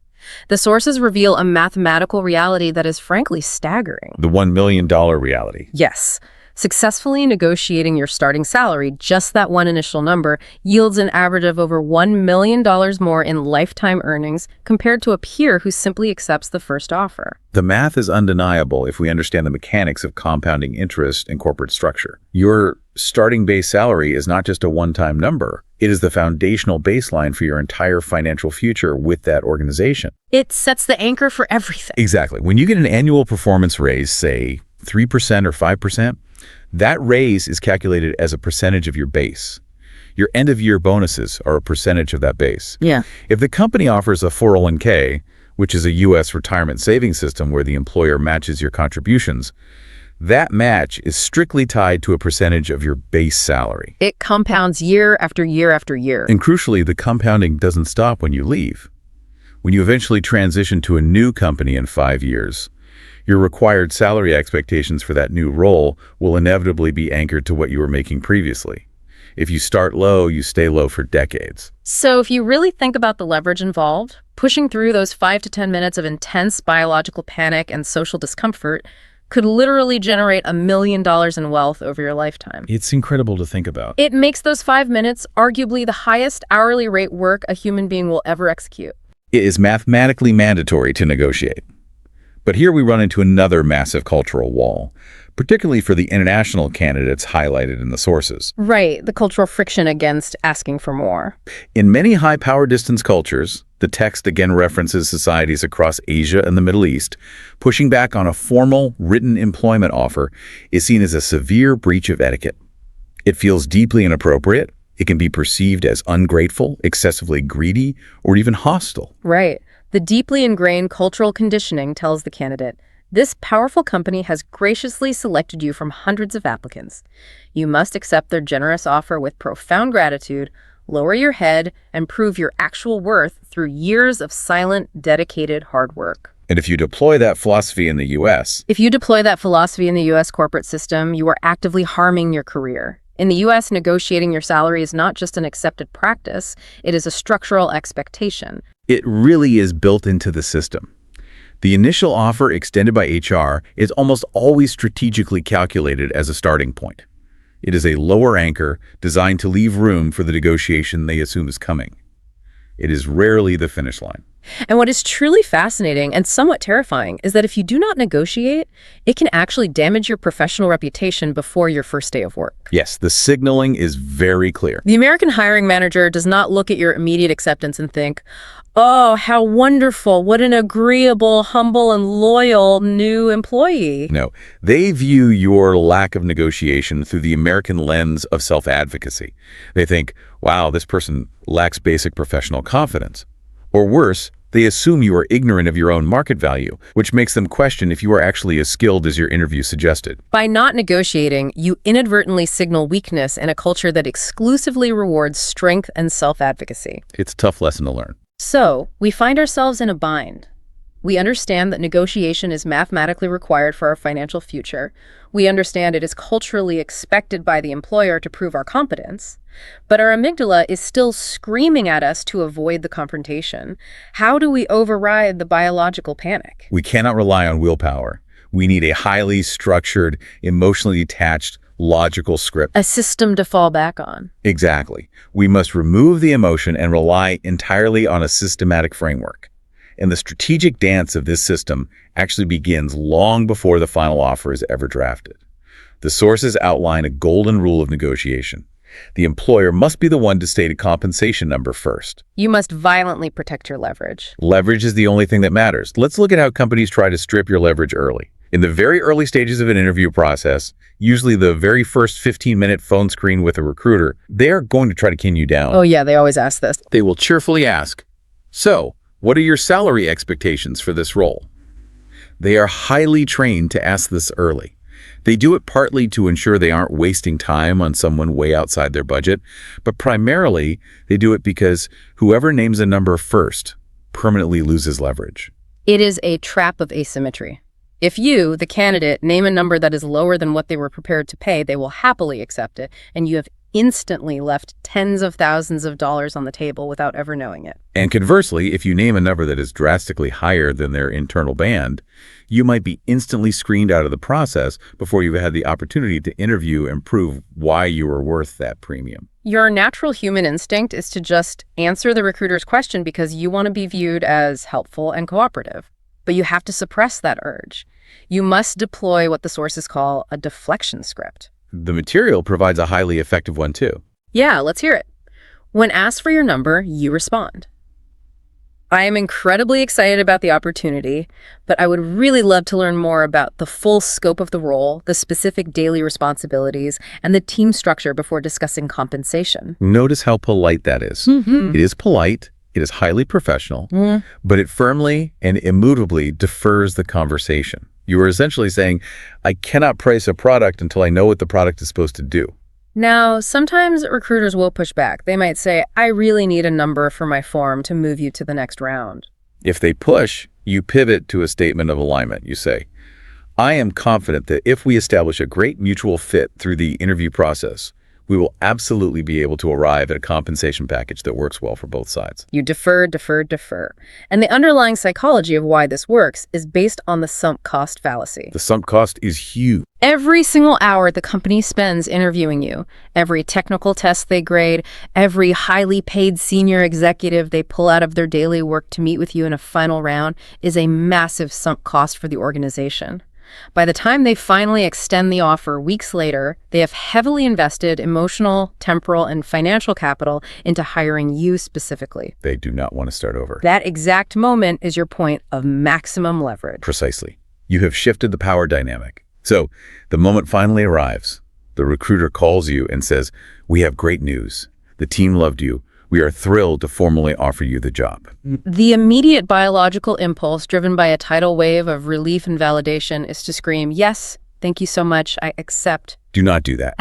The sources reveal a mathematical reality that is frankly staggering. The $1 million reality. Yes. Successfully negotiating your starting salary, just that one initial number, yields an average of over $1 million more in lifetime earnings compared to a peer who simply accepts the first offer. The math is undeniable if we understand the mechanics of compounding interest and corporate structure. Your starting base salary is not just a one-time number. It is the foundational baseline for your entire financial future with that organization. It sets the anchor for everything. Exactly. When you get an annual performance raise, say 3% or 5%, that raise is calculated as a percentage of your base. Your end-of-year bonuses are a percentage of that base. Yeah. If the company offers a 401k, which is a U.S. retirement savings system where the employer matches your contributions, that match is strictly tied to a percentage of your base salary. It compounds year after year after year. And crucially, the compounding doesn't stop when you leave. When you eventually transition to a new company in 5 years, your required salary expectations for that new role will inevitably be anchored to what you were making previously. If you start low, you stay low for decades. So if you really think about the leverage involved, pushing through those 5 to 10 minutes of intense biological panic and social discomfort could literally generate $1 million in wealth over your lifetime. It's incredible to think about. It makes those 5 minutes arguably the highest hourly rate work a human being will ever execute. It is mathematically mandatory to negotiate. But here we run into another massive cultural wall, particularly for the international candidates highlighted in the sources. Right, the cultural friction against asking for more. In many high-power distance cultures, the text again references societies across Asia and the Middle East, pushing back on a formal, written employment offer is seen as a severe breach of etiquette. It feels deeply inappropriate. It can be perceived as ungrateful, excessively greedy, or even hostile. Right. The deeply ingrained cultural conditioning tells the candidate, this powerful company has graciously selected you from hundreds of applicants. You must accept their generous offer with profound gratitude, lower your head, and prove your actual worth through years of silent, dedicated hard work. And if you deploy that philosophy in the U.S. corporate system, you are actively harming your career. In the U.S., negotiating your salary is not just an accepted practice, it is a structural expectation. It really is built into the system. The initial offer extended by HR is almost always strategically calculated as a starting point. It is a lower anchor designed to leave room for the negotiation they assume is coming. It is rarely the finish line. And what is truly fascinating and somewhat terrifying is that if you do not negotiate, it can actually damage your professional reputation before your first day of work. Yes, the signaling is very clear. The American hiring manager does not look at your immediate acceptance and think, oh, how wonderful, what an agreeable, humble, and loyal new employee. No, they view your lack of negotiation through the American lens of self-advocacy. They think, wow, this person lacks basic professional confidence. Or worse, they assume you are ignorant of your own market value, which makes them question if you are actually as skilled as your interview suggested. By not negotiating, you inadvertently signal weakness in a culture that exclusively rewards strength and self-advocacy. It's a tough lesson to learn. So, we find ourselves in a bind. We understand that negotiation is mathematically required for our financial future. We understand it is culturally expected by the employer to prove our competence. But our amygdala is still screaming at us to avoid the confrontation. How do we override the biological panic? We cannot rely on willpower. We need a highly structured, emotionally detached, logical script. A system to fall back on. Exactly. We must remove the emotion and rely entirely on a systematic framework. And the strategic dance of this system actually begins long before the final offer is ever drafted. The sources outline a golden rule of negotiation. The employer must be the one to state a compensation number first. You must violently protect your leverage. Leverage is the only thing that matters. Let's look at how companies try to strip your leverage early. In the very early stages of an interview process, usually the very first 15-minute phone screen with a recruiter, they are going to try to pin you down. Oh yeah, they always ask this. They will cheerfully ask, so, what are your salary expectations for this role? They are highly trained to ask this early. They do it partly to ensure they aren't wasting time on someone way outside their budget, but primarily they do it because whoever names a number first permanently loses leverage. It is a trap of asymmetry. If you, the candidate, name a number that is lower than what they were prepared to pay, they will happily accept it, and you have instantly left tens of thousands of dollars on the table without ever knowing it. And conversely, if you name a number that is drastically higher than their internal band, you might be instantly screened out of the process before you've had the opportunity to interview and prove why you were worth that premium. Your natural human instinct is to just answer the recruiter's question because you want to be viewed as helpful and cooperative. But you have to suppress that urge. You must deploy what the sources call a deflection script. The material provides a highly effective one too. Yeah, let's hear it. When asked for your number, you respond. I am incredibly excited about the opportunity, but I would really love to learn more about the full scope of the role, the specific daily responsibilities, and the team structure before discussing compensation. Notice how polite that is. It is polite, it is highly professional, but it firmly and immovably defers the conversation. You are essentially saying, I cannot price a product until I know what the product is supposed to do. Now, sometimes recruiters will push back. They might say, I really need a number for my form to move you to the next round. If they push, you pivot to a statement of alignment. You say, I am confident that if we establish a great mutual fit through the interview process, we will absolutely be able to arrive at a compensation package that works well for both sides. You defer, defer, defer. And the underlying psychology of why this works is based on the sunk cost fallacy. The sunk cost is huge. Every single hour the company spends interviewing you, every technical test they grade, every highly paid senior executive they pull out of their daily work to meet with you in a final round is a massive sunk cost for the organization. By the time they finally extend the offer weeks later, they have heavily invested emotional, temporal, and financial capital into hiring you specifically. They do not want to start over. That exact moment is your point of maximum leverage. Precisely. You have shifted the power dynamic. So the moment finally arrives. The recruiter calls you and says, we have great news. The team loved you. We are thrilled to formally offer you the job. The immediate biological impulse driven by a tidal wave of relief and validation is to scream, yes, thank you so much, I accept. Do not do that.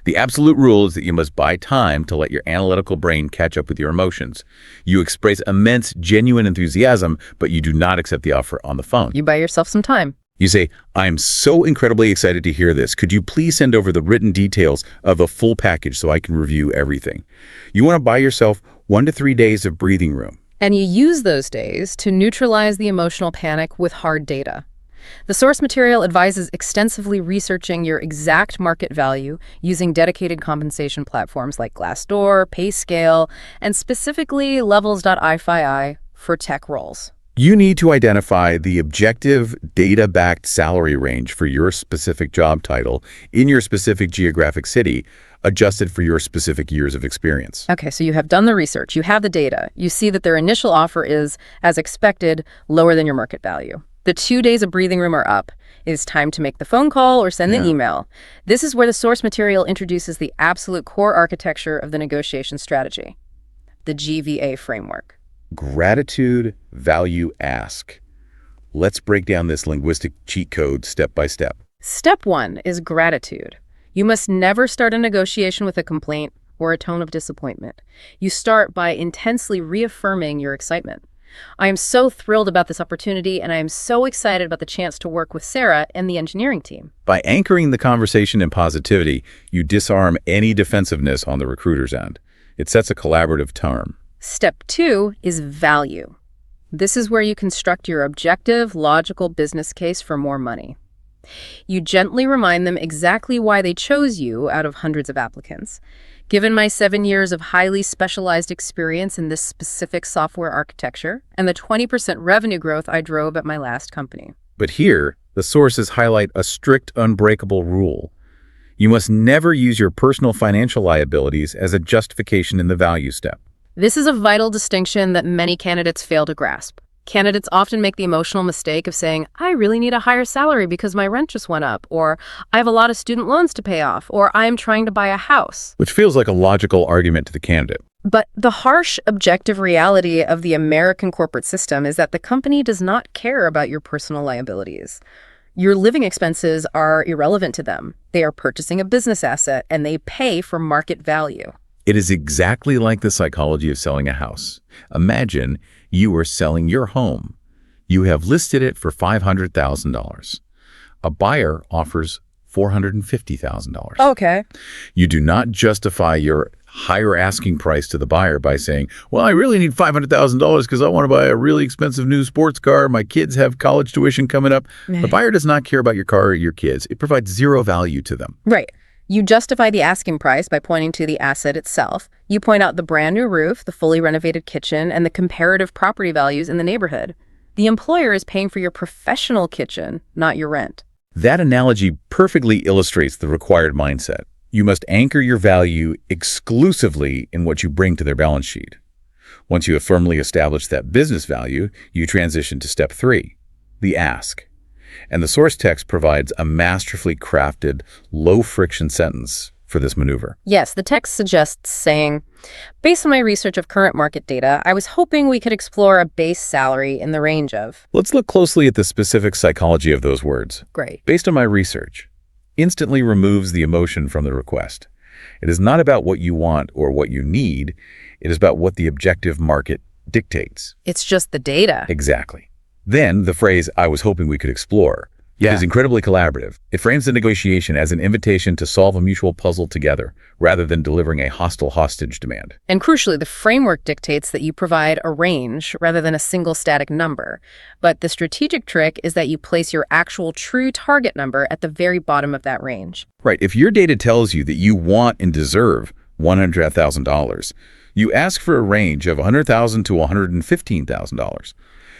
The absolute rule is that you must buy time to let your analytical brain catch up with your emotions. You express immense, genuine enthusiasm, but you do not accept the offer on the phone. You buy yourself some time. You say, I'm so incredibly excited to hear this. Could you please send over the written details of the full package so I can review everything? You want to buy yourself 1 to 3 days of breathing room. And you use those days to neutralize the emotional panic with hard data. The source material advises extensively researching your exact market value using dedicated compensation platforms like Glassdoor, PayScale, and specifically Levels.ifii for tech roles. You need to identify the objective, data-backed salary range for your specific job title in your specific geographic city, adjusted for your specific years of experience. Okay, so you have done the research, you have the data, you see that their initial offer is, as expected, lower than your market value. The 2 days of breathing room are up. It is time to make the phone call or send the email. This is where the source material introduces the absolute core architecture of the negotiation strategy, the GVA framework. Gratitude, value, ask. Let's break down this linguistic cheat code step by step. Step 1 is gratitude. You must never start a negotiation with a complaint or a tone of disappointment. You start by intensely reaffirming your excitement. I am so thrilled about this opportunity, and I am so excited about the chance to work with Sarah and the engineering team. By anchoring the conversation in positivity, you disarm any defensiveness on the recruiter's end. It sets a collaborative tone. Step 2 is value. This is where you construct your objective, logical business case for more money. You gently remind them exactly why they chose you out of hundreds of applicants. Given my 7 years of highly specialized experience in this specific software architecture and the 20% revenue growth I drove at my last company. But here, the sources highlight a strict, unbreakable rule. You must never use your personal financial liabilities as a justification in the value step. This is a vital distinction that many candidates fail to grasp. Candidates often make the emotional mistake of saying, I really need a higher salary because my rent just went up, or I have a lot of student loans to pay off, or I am trying to buy a house. Which feels like a logical argument to the candidate. But the harsh, objective reality of the American corporate system is that the company does not care about your personal liabilities. Your living expenses are irrelevant to them. They are purchasing a business asset, and they pay for market value. It is exactly like the psychology of selling a house. Imagine you are selling your home. You have listed it for $500,000. A buyer offers $450,000. Okay. You do not justify your higher asking price to the buyer by saying, well, I really need $500,000 because I want to buy a really expensive new sports car. My kids have college tuition coming up. The buyer does not care about your car or your kids. It provides zero value to them. Right. You justify the asking price by pointing to the asset itself. You point out the brand new roof, the fully renovated kitchen, and the comparative property values in the neighborhood. The employer is paying for your professional kitchen, not your rent. That analogy perfectly illustrates the required mindset. You must anchor your value exclusively in what you bring to their balance sheet. Once you have firmly established that business value, you transition to step 3, the ask. And the source text provides a masterfully crafted, low-friction sentence for this maneuver. Yes, the text suggests saying, based on my research of current market data, I was hoping we could explore a base salary in the range of... Let's look closely at the specific psychology of those words. Great. Based on my research, instantly removes the emotion from the request. It is not about what you want or what you need. It is about what the objective market dictates. It's just the data. Exactly. Then the phrase, I was hoping we could explore, is incredibly collaborative. It frames the negotiation as an invitation to solve a mutual puzzle together, rather than delivering a hostile hostage demand. And crucially, the framework dictates that you provide a range rather than a single static number. But the strategic trick is that you place your actual true target number at the very bottom of that range. Right. If your data tells you that you want and deserve $100,000, you ask for a range of $100,000 to $115,000.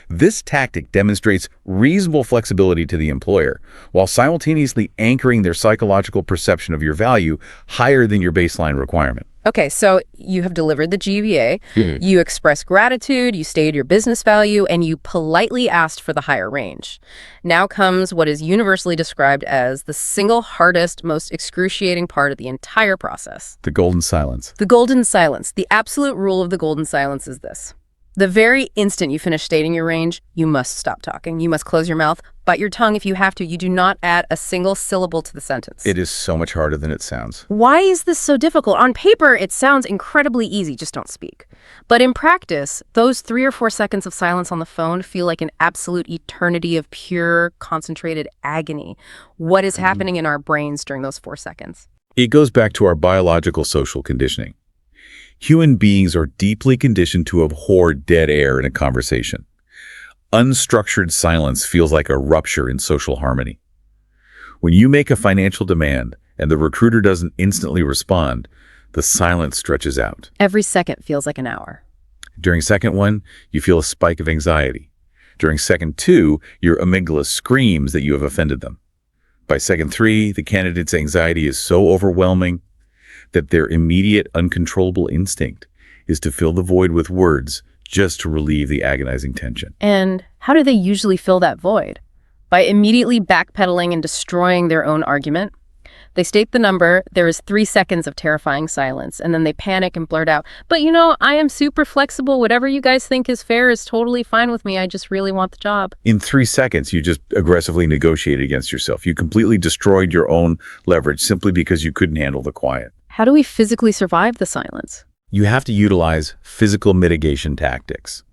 This tactic demonstrates reasonable flexibility to the employer, while simultaneously anchoring their psychological perception of your value higher than your baseline requirement. Okay, so you have delivered the GVA, you express gratitude, you stated your business value, and you politely asked for the higher range. Now comes what is universally described as the single hardest, most excruciating part of the entire process. The golden silence. The golden silence. The absolute rule of the golden silence is this. The very instant you finish stating your range, you must stop talking. You must close your mouth, bite your tongue if you have to. You do not add a single syllable to the sentence. It is so much harder than it sounds. Why is this so difficult? On paper, it sounds incredibly easy, just don't speak. But in practice, those 3 or 4 seconds of silence on the phone feel like an absolute eternity of pure, concentrated agony. What is happening in our brains during those 4 seconds? It goes back to our biological social conditioning. Human beings are deeply conditioned to abhor dead air in a conversation. Unstructured silence feels like a rupture in social harmony. When you make a financial demand and the recruiter doesn't instantly respond, the silence stretches out. Every second feels like an hour. During second 1, you feel a spike of anxiety. During second 2, your amygdala screams that you have offended them. By second 3, the candidate's anxiety is so overwhelming that their immediate, uncontrollable instinct is to fill the void with words just to relieve the agonizing tension. And how do they usually fill that void? By immediately backpedaling and destroying their own argument. They state the number, there is 3 seconds of terrifying silence, and then they panic and blurt out, but I am super flexible. Whatever you guys think is fair is totally fine with me. I just really want the job. In 3 seconds, you just aggressively negotiated against yourself. You completely destroyed your own leverage simply because you couldn't handle the quiet. How do we physically survive the silence? You have to utilize physical mitigation tactics.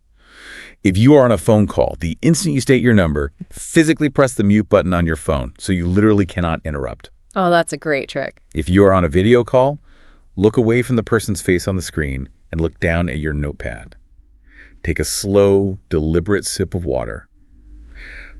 If you are on a phone call, the instant you state your number, physically press the mute button on your phone so you literally cannot interrupt. Oh, that's a great trick. If you are on a video call, look away from the person's face on the screen and look down at your notepad. Take a slow, deliberate sip of water.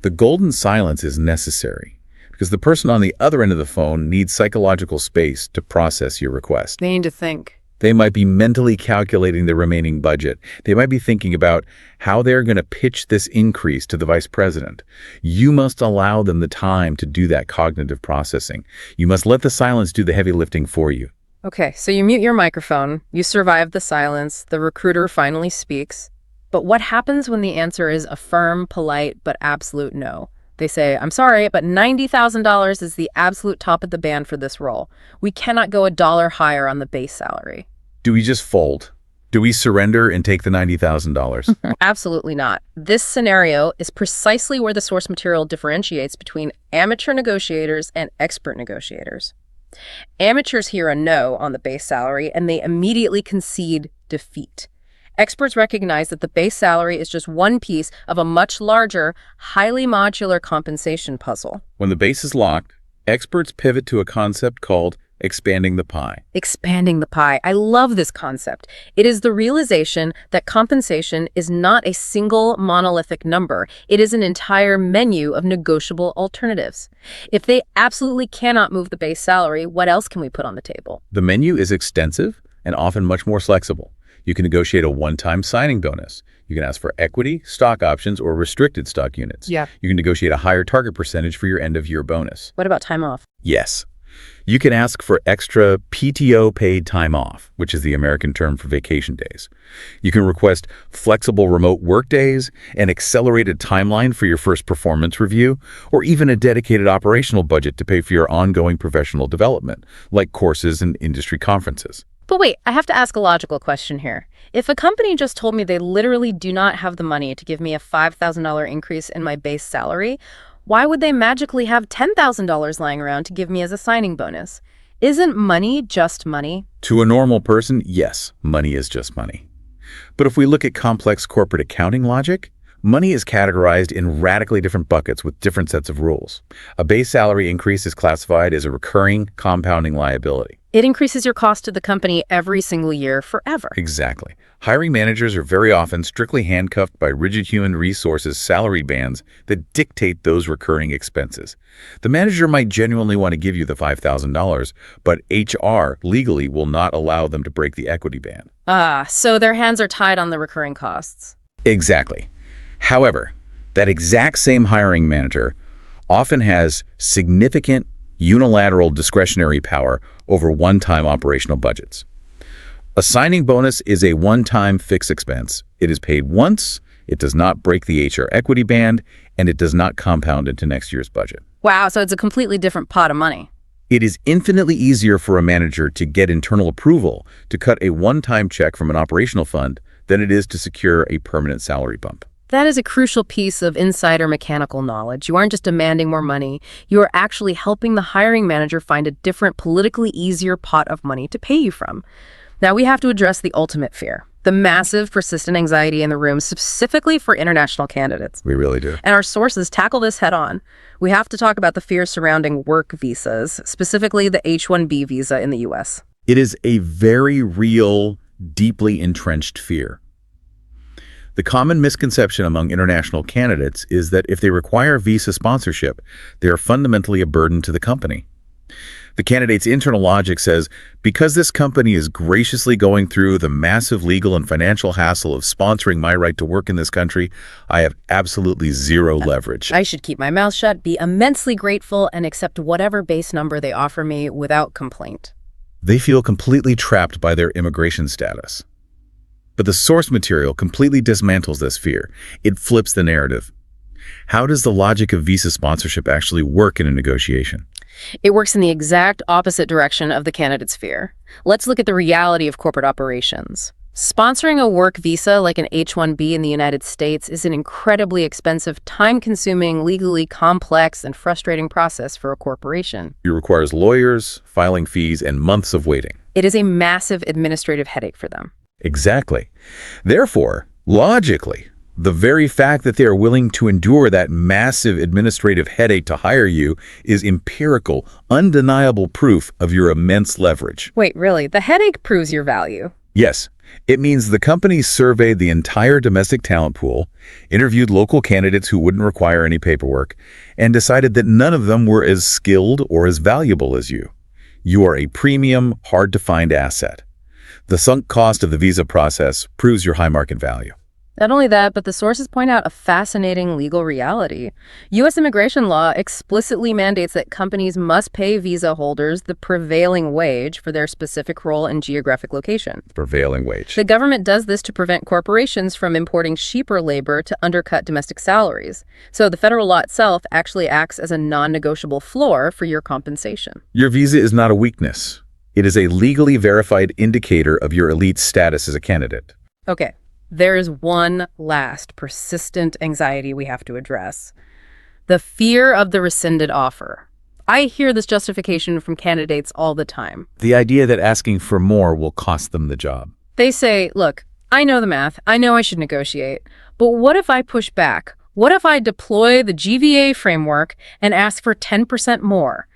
The golden silence is necessary because the person on the other end of the phone needs psychological space to process your request. They need to think. They might be mentally calculating the remaining budget. They might be thinking about how they're going to pitch this increase to the vice president. You must allow them the time to do that cognitive processing. You must let the silence do the heavy lifting for you. Okay, so you mute your microphone, you survive the silence, the recruiter finally speaks. But what happens when the answer is a firm, polite, but absolute no? They say, I'm sorry, but $90,000 is the absolute top of the band for this role. We cannot go $1 higher on the base salary. Do we just fold? Do we surrender and take the $90,000? Absolutely not. This scenario is precisely where the source material differentiates between amateur negotiators and expert negotiators. Amateurs hear a no on the base salary and they immediately concede defeat. Experts recognize that the base salary is just one piece of a much larger, highly modular compensation puzzle. When the base is locked, experts pivot to a concept called expanding the pie. Expanding the pie. I love this concept. It is the realization that compensation is not a single monolithic number. It is an entire menu of negotiable alternatives. If they absolutely cannot move the base salary, what else can we put on the table? The menu is extensive and often much more flexible. You can negotiate a one-time signing bonus. You can ask for equity, stock options, or restricted stock units. Yeah. You can negotiate a higher target percentage for your end-of-year bonus. What about time off? Yes. You can ask for extra PTO paid time off, which is the American term for vacation days. You can request flexible remote work days, an accelerated timeline for your first performance review, or even a dedicated operational budget to pay for your ongoing professional development, like courses and industry conferences. But wait, I have to ask a logical question here. If a company just told me they literally do not have the money to give me a $5,000 increase in my base salary, why would they magically have $10,000 lying around to give me as a signing bonus? Isn't money just money? To a normal person, yes, money is just money. But if we look at complex corporate accounting logic, money is categorized in radically different buckets with different sets of rules. A base salary increase is classified as a recurring compounding liability. It increases your cost to the company every single year forever. Exactly. Hiring managers are very often strictly handcuffed by rigid human resources salary bands that dictate those recurring expenses. The manager might genuinely want to give you the $5,000, but HR legally will not allow them to break the equity band. So their hands are tied on the recurring costs. Exactly. However, that exact same hiring manager often has significant unilateral discretionary power over one-time operational budgets. A signing bonus is a one-time fixed expense. It is paid once, it does not break the HR equity band, and it does not compound into next year's budget. Wow, so it's a completely different pot of money. It is infinitely easier for a manager to get internal approval to cut a one-time check from an operational fund than it is to secure a permanent salary bump. That is a crucial piece of insider mechanical knowledge. You aren't just demanding more money, you are actually helping the hiring manager find a different, politically easier pot of money to pay you from. Now we have to address the ultimate fear, the massive, persistent anxiety in the room, specifically for international candidates. We really do. And our sources tackle this head on. We have to talk about the fear surrounding work visas, specifically the H-1B visa in the U.S. It is a very real, deeply entrenched fear. The common misconception among international candidates is that if they require visa sponsorship, they are fundamentally a burden to the company. The candidate's internal logic says, because this company is graciously going through the massive legal and financial hassle of sponsoring my right to work in this country, I have absolutely zero leverage. I should keep my mouth shut, be immensely grateful, and accept whatever base number they offer me without complaint. They feel completely trapped by their immigration status. But the source material completely dismantles this fear. It flips the narrative. How does the logic of visa sponsorship actually work in a negotiation? It works in the exact opposite direction of the candidate's fear. Let's look at the reality of corporate operations. Sponsoring a work visa like an H-1B in the United States is an incredibly expensive, time-consuming, legally complex, and frustrating process for a corporation. It requires lawyers, filing fees, and months of waiting. It is a massive administrative headache for them. Exactly. Therefore, logically, the very fact that they are willing to endure that massive administrative headache to hire you is empirical, undeniable proof of your immense leverage. Wait, really? The headache proves your value? Yes. It means the company surveyed the entire domestic talent pool, interviewed local candidates who wouldn't require any paperwork, and decided that none of them were as skilled or as valuable as you. You are a premium, hard-to-find asset. The sunk cost of the visa process proves your high market value. Not only that, but the sources point out a fascinating legal reality. U.S. immigration law explicitly mandates that companies must pay visa holders the prevailing wage for their specific role and geographic location. Prevailing wage. The government does this to prevent corporations from importing cheaper labor to undercut domestic salaries. So the federal law itself actually acts as a non-negotiable floor for your compensation. Your visa is not a weakness. It is a legally verified indicator of your elite status as a candidate. Okay, there is one last persistent anxiety we have to address. The fear of the rescinded offer. I hear this justification from candidates all the time. The idea that asking for more will cost them the job. They say, look, I know the math, I know I should negotiate, but what if I push back? What if I deploy the GVA framework and ask for 10% more?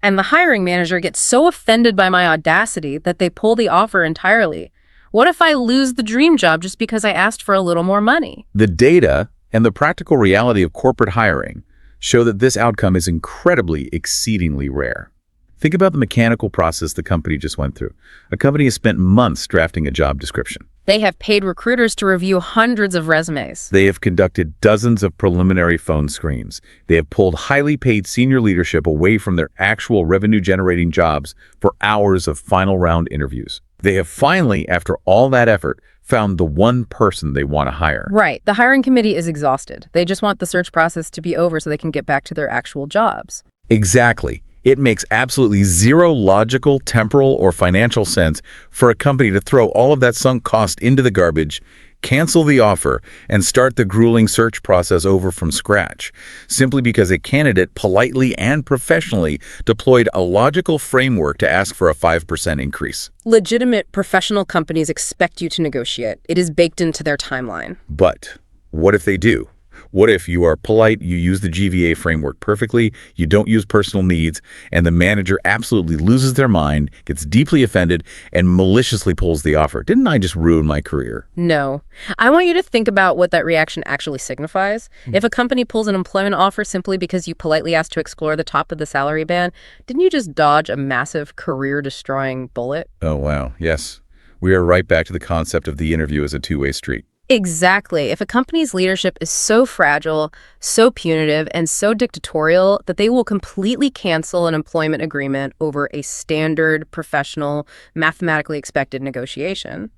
And the hiring manager gets so offended by my audacity that they pull the offer entirely. What if I lose the dream job just because I asked for a little more money? The data and the practical reality of corporate hiring show that this outcome is incredibly, exceedingly rare. Think about the mechanical process the company just went through. A company has spent months drafting a job description. They have paid recruiters to review hundreds of resumes. They have conducted dozens of preliminary phone screens. They have pulled highly paid senior leadership away from their actual revenue-generating jobs for hours of final round interviews. They have finally, after all that effort, found the one person they want to hire. Right. The hiring committee is exhausted. They just want the search process to be over so they can get back to their actual jobs. Exactly. It makes absolutely zero logical, temporal, or financial sense for a company to throw all of that sunk cost into the garbage, cancel the offer, and start the grueling search process over from scratch, simply because a candidate politely and professionally deployed a logical framework to ask for a 5% increase. Legitimate professional companies expect you to negotiate. It is baked into their timeline. But what if they do? What if you are polite, you use the GVA framework perfectly, you don't use personal needs, and the manager absolutely loses their mind, gets deeply offended, and maliciously pulls the offer? Didn't I just ruin my career? No. I want you to think about what that reaction actually signifies. If a company pulls an employment offer simply because you politely asked to explore the top of the salary band, didn't you just dodge a massive career-destroying bullet? Oh, wow. Yes. We are right back to the concept of the interview as a two-way street. Exactly. If a company's leadership is so fragile, so punitive, and so dictatorial that they will completely cancel an employment agreement over a standard, professional, mathematically expected negotiation,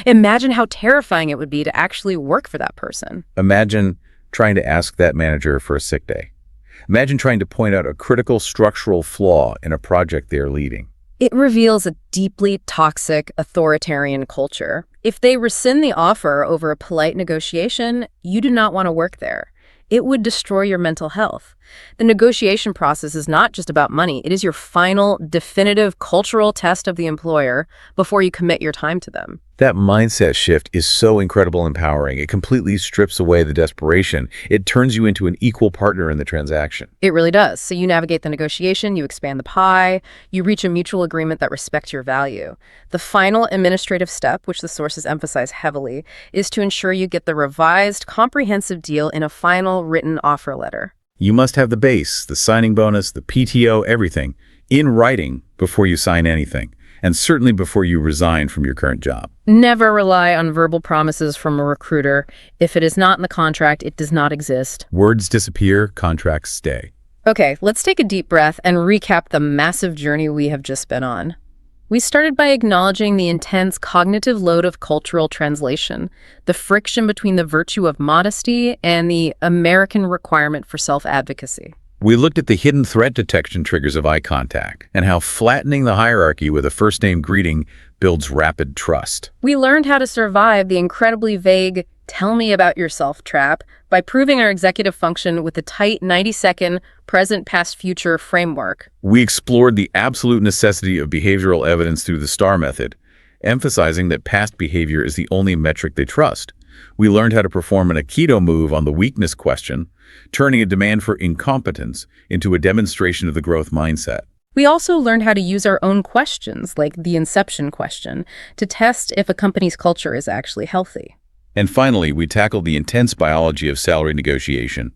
imagine how terrifying it would be to actually work for that person. Imagine trying to ask that manager for a sick day. Imagine trying to point out a critical structural flaw in a project they are leading. It reveals a deeply toxic, authoritarian culture. If they rescind the offer over a polite negotiation, you do not want to work there. It would destroy your mental health. The negotiation process is not just about money. It is your final, definitive cultural test of the employer before you commit your time to them. That mindset shift is so incredible empowering. It completely strips away the desperation. It turns you into an equal partner in the transaction. It really does. So you navigate the negotiation, you expand the pie, you reach a mutual agreement that respects your value. The final administrative step, which the sources emphasize heavily, is to ensure you get the revised, comprehensive deal in a final written offer letter. You must have the base, the signing bonus, the PTO, everything, in writing before you sign anything, and certainly before you resign from your current job. Never rely on verbal promises from a recruiter. If it is not in the contract, it does not exist. Words disappear, contracts stay. Okay, let's take a deep breath and recap the massive journey we have just been on. We started by acknowledging the intense cognitive load of cultural translation, the friction between the virtue of modesty and the American requirement for self-advocacy. We looked at the hidden threat detection triggers of eye contact and how flattening the hierarchy with a first-name greeting builds rapid trust. We learned how to survive the incredibly vague "tell me about yourself" trap by proving our executive function with a tight 90-second present, past, future framework. We explored the absolute necessity of behavioral evidence through the STAR method, emphasizing that past behavior is the only metric they trust. We learned how to perform an Aikido move on the weakness question, turning a demand for incompetence into a demonstration of the growth mindset. We also learned how to use our own questions, like the inception question, to test if a company's culture is actually healthy. And finally, we tackled the intense biology of salary negotiation.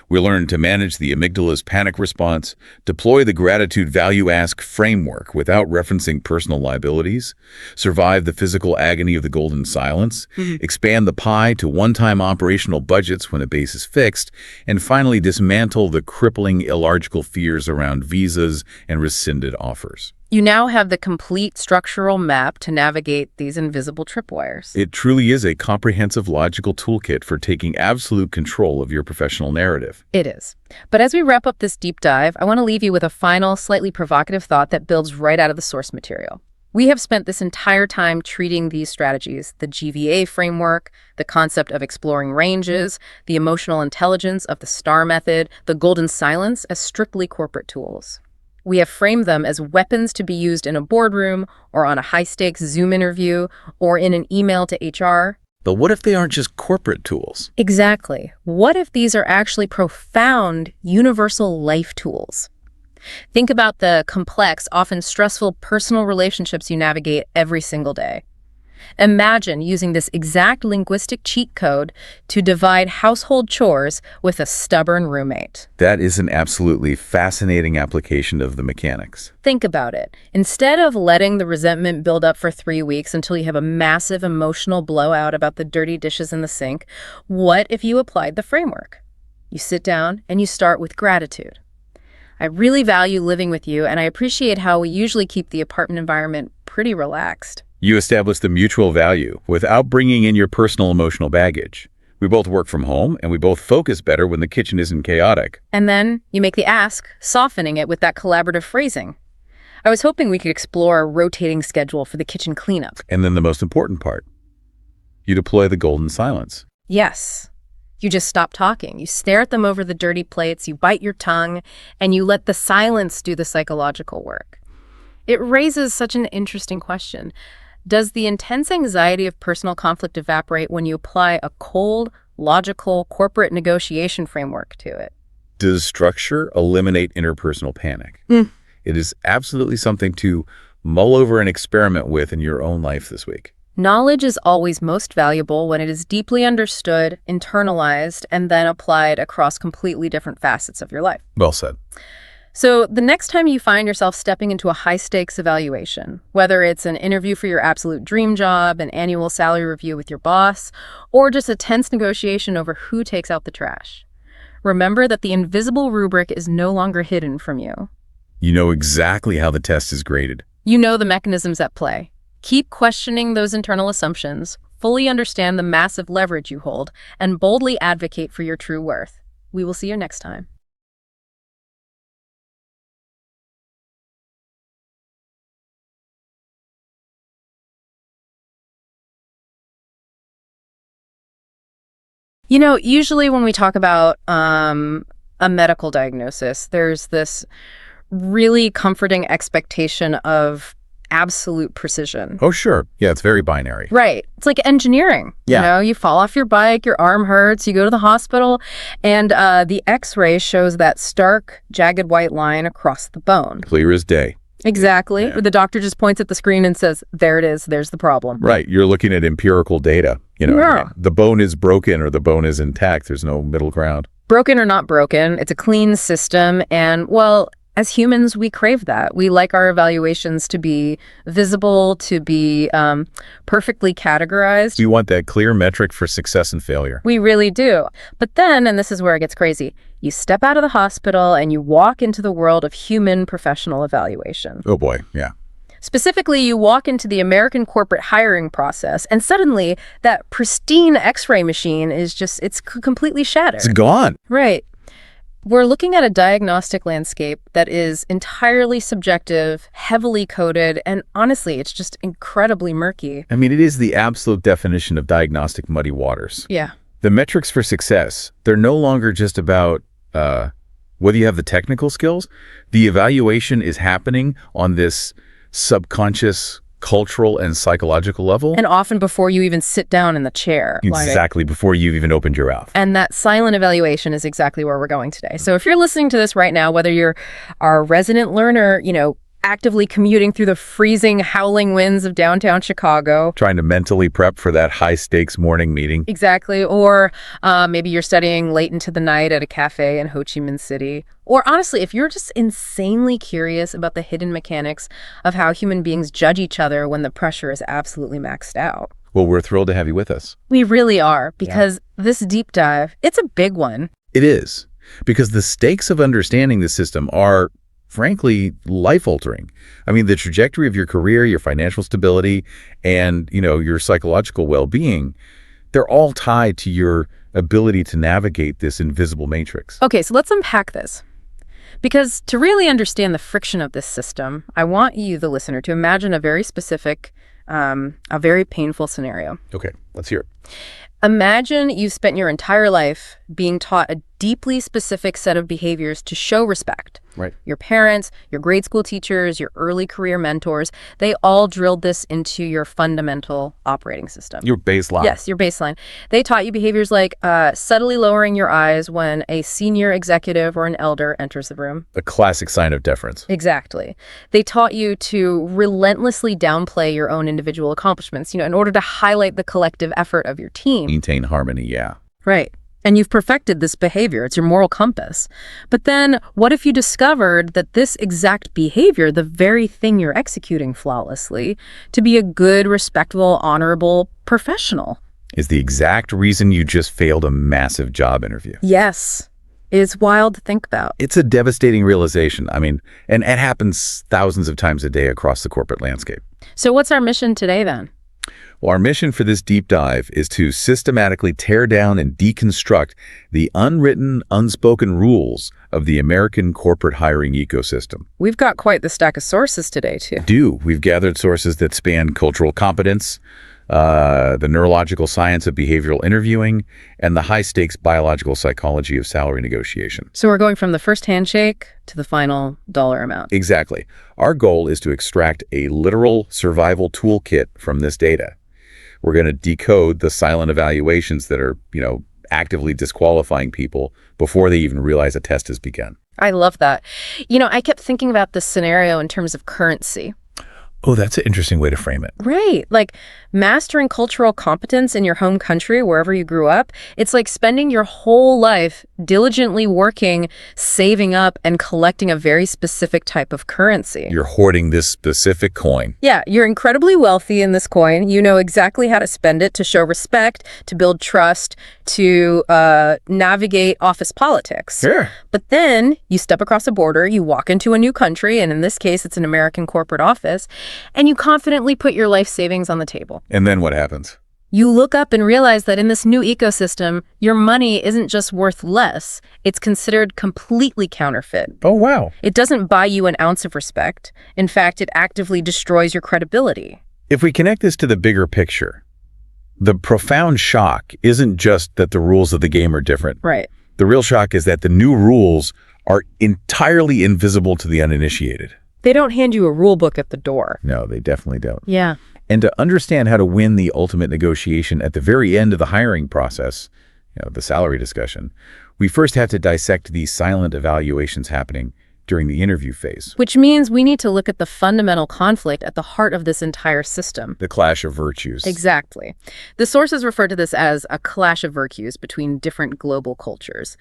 We learned to manage the amygdala's panic response, deploy the gratitude value ask framework without referencing personal liabilities, survive the physical agony of the golden silence, expand the pie to one-time operational budgets when a base is fixed, and finally dismantle the crippling illogical fears around visas and rescinded offers. You now have the complete structural map to navigate these invisible tripwires. It truly is a comprehensive logical toolkit for taking absolute control of your professional narrative. It is. But as we wrap up this deep dive, I want to leave you with a final, slightly provocative thought that builds right out of the source material. We have spent this entire time treating these strategies, the GVA framework, the concept of exploring ranges, the emotional intelligence of the STAR method, the golden silence, as strictly corporate tools. We have framed them as weapons to be used in a boardroom or on a high-stakes Zoom interview or in an email to HR. But what if they aren't just corporate tools? Exactly. What if these are actually profound, universal life tools? Think about the complex, often stressful personal relationships you navigate every single day. Imagine using this exact linguistic cheat code to divide household chores with a stubborn roommate. That is an absolutely fascinating application of the mechanics. Think about it. Instead of letting the resentment build up for 3 weeks until you have a massive emotional blowout about the dirty dishes in the sink, what if you applied the framework? You sit down and you start with gratitude. I really value living with you, and I appreciate how we usually keep the apartment environment pretty relaxed. You establish the mutual value without bringing in your personal emotional baggage. We both work from home, and we both focus better when the kitchen isn't chaotic. And then you make the ask, softening it with that collaborative phrasing. I was hoping we could explore a rotating schedule for the kitchen cleanup. And then the most important part, you deploy the golden silence. Yes. You just stop talking. You stare at them over the dirty plates, you bite your tongue, and you let the silence do the psychological work. It raises such an interesting question. Does the intense anxiety of personal conflict evaporate when you apply a cold, logical, corporate negotiation framework to it? Does structure eliminate interpersonal panic? It is absolutely something to mull over and experiment with in your own life this week. Knowledge is always most valuable when it is deeply understood, internalized, and then applied across completely different facets of your life. Well said. So the next time you find yourself stepping into a high-stakes evaluation, whether it's an interview for your absolute dream job, an annual salary review with your boss, or just a tense negotiation over who takes out the trash, remember that the invisible rubric is no longer hidden from you. You know exactly how the test is graded. You know the mechanisms at play. Keep questioning those internal assumptions, fully understand the massive leverage you hold, and boldly advocate for your true worth. We will see you next time. You know, usually when we talk about a medical diagnosis, there's this really comforting expectation of absolute precision. Oh, sure. Yeah, it's very binary. Right. It's like engineering. Yeah. You know, you fall off your bike, your arm hurts, you go to the hospital, and the x-ray shows that stark, jagged white line across the bone. Clear as day. Exactly. Yeah. The doctor just points at the screen and says, there it is, there's the problem. Right. You're looking at empirical data. You know, Yeah. the bone is broken or the bone is intact. There's no middle ground. Broken or not broken, it's a clean system, and, well, as humans, we crave that. We like our evaluations to be visible, to be perfectly categorized. We want that clear metric for success and failure. We really do. But then, and this is where it gets crazy, you step out of the hospital and you walk into the world of human professional evaluation. Oh, boy. Yeah. Specifically, you walk into the American corporate hiring process, and suddenly that pristine x-ray machine is just, it's completely shattered. It's gone. Right. We're looking at a diagnostic landscape that is entirely subjective, heavily coded, and honestly, it's just incredibly murky. I mean, it is the absolute definition of diagnostic muddy waters. Yeah. The metrics for success, they're no longer just about whether you have the technical skills. The evaluation is happening on this subconscious, cultural, and psychological level. And often before you even sit down in the chair. Exactly, before you've even opened your mouth. And that silent evaluation is exactly where we're going today. So if you're listening to this right now, whether you're our resident learner, you know, actively commuting through the freezing, howling winds of downtown Chicago. Trying to mentally prep for that high-stakes morning meeting. Exactly. Or maybe you're studying late into the night at a cafe in Ho Chi Minh City. Or honestly, if you're just insanely curious about the hidden mechanics of how human beings judge each other when the pressure is absolutely maxed out. Well, we're thrilled to have you with us. We really are, because this deep dive, it's a big one. It is, because the stakes of understanding the system are frankly, life-altering. I mean, the trajectory of your career, your financial stability, and, your psychological well-being, they're all tied to your ability to navigate this invisible matrix. Okay, so let's unpack this. Because to really understand the friction of this system, I want you, the listener, to imagine a very specific, a very painful scenario. Okay, let's hear it. Imagine you've spent your entire life being taught a deeply specific set of behaviors to show respect. Right. Your parents, your grade school teachers, your early career mentors, they all drilled this into your fundamental operating system. Your baseline. Yes, your baseline. They taught you behaviors like subtly lowering your eyes when a senior executive or an elder enters the room. A classic sign of deference. Exactly. They taught you to relentlessly downplay your own individual accomplishments, in order to highlight the collective effort of your team. Maintain harmony, yeah. Right. And you've perfected this behavior. It's your moral compass. But then what if you discovered that this exact behavior, the very thing you're executing flawlessly, to be a good, respectable, honorable professional? Is the exact reason you just failed a massive job interview. Yes. It's wild to think about. It's a devastating realization. I mean, and it happens thousands of times a day across the corporate landscape. So what's our mission today then? Well, our mission for this deep dive is to systematically tear down and deconstruct the unwritten, unspoken rules of the American corporate hiring ecosystem. We've got quite the stack of sources today, too. We've gathered sources that span cultural competence, the neurological science of behavioral interviewing, and the high-stakes biological psychology of salary negotiation. So we're going from the first handshake to the final dollar amount. Exactly. Our goal is to extract a literal survival toolkit from this data. We're going to decode the silent evaluations that are, actively disqualifying people before they even realize a test has begun. I love that. I kept thinking about this scenario in terms of currency. Oh, that's an interesting way to frame it. Right. Like mastering cultural competence in your home country, wherever you grew up, it's like spending your whole life diligently working, saving up, and collecting a very specific type of currency. You're hoarding this specific coin. Yeah, you're incredibly wealthy in this coin. You know exactly how to spend it to show respect, to build trust, to navigate office politics. Sure. But then you step across a border, you walk into a new country, and in this case, it's an American corporate office, and you confidently put your life savings on the table. And then what happens? You look up and realize that in this new ecosystem, your money isn't just worth less, it's considered completely counterfeit. Oh, wow. It doesn't buy you an ounce of respect. In fact, it actively destroys your credibility. If we connect this to the bigger picture, the profound shock isn't just that the rules of the game are different. Right. The real shock is that the new rules are entirely invisible to the uninitiated. They don't hand you a rule book at the door. No, they definitely don't. Yeah. And to understand how to win the ultimate negotiation at the very end of the hiring process, the salary discussion, we first have to dissect these silent evaluations happening during the interview phase. Which means we need to look at the fundamental conflict at the heart of this entire system. The clash of virtues. Exactly. The sources refer to this as a clash of virtues between different global cultures.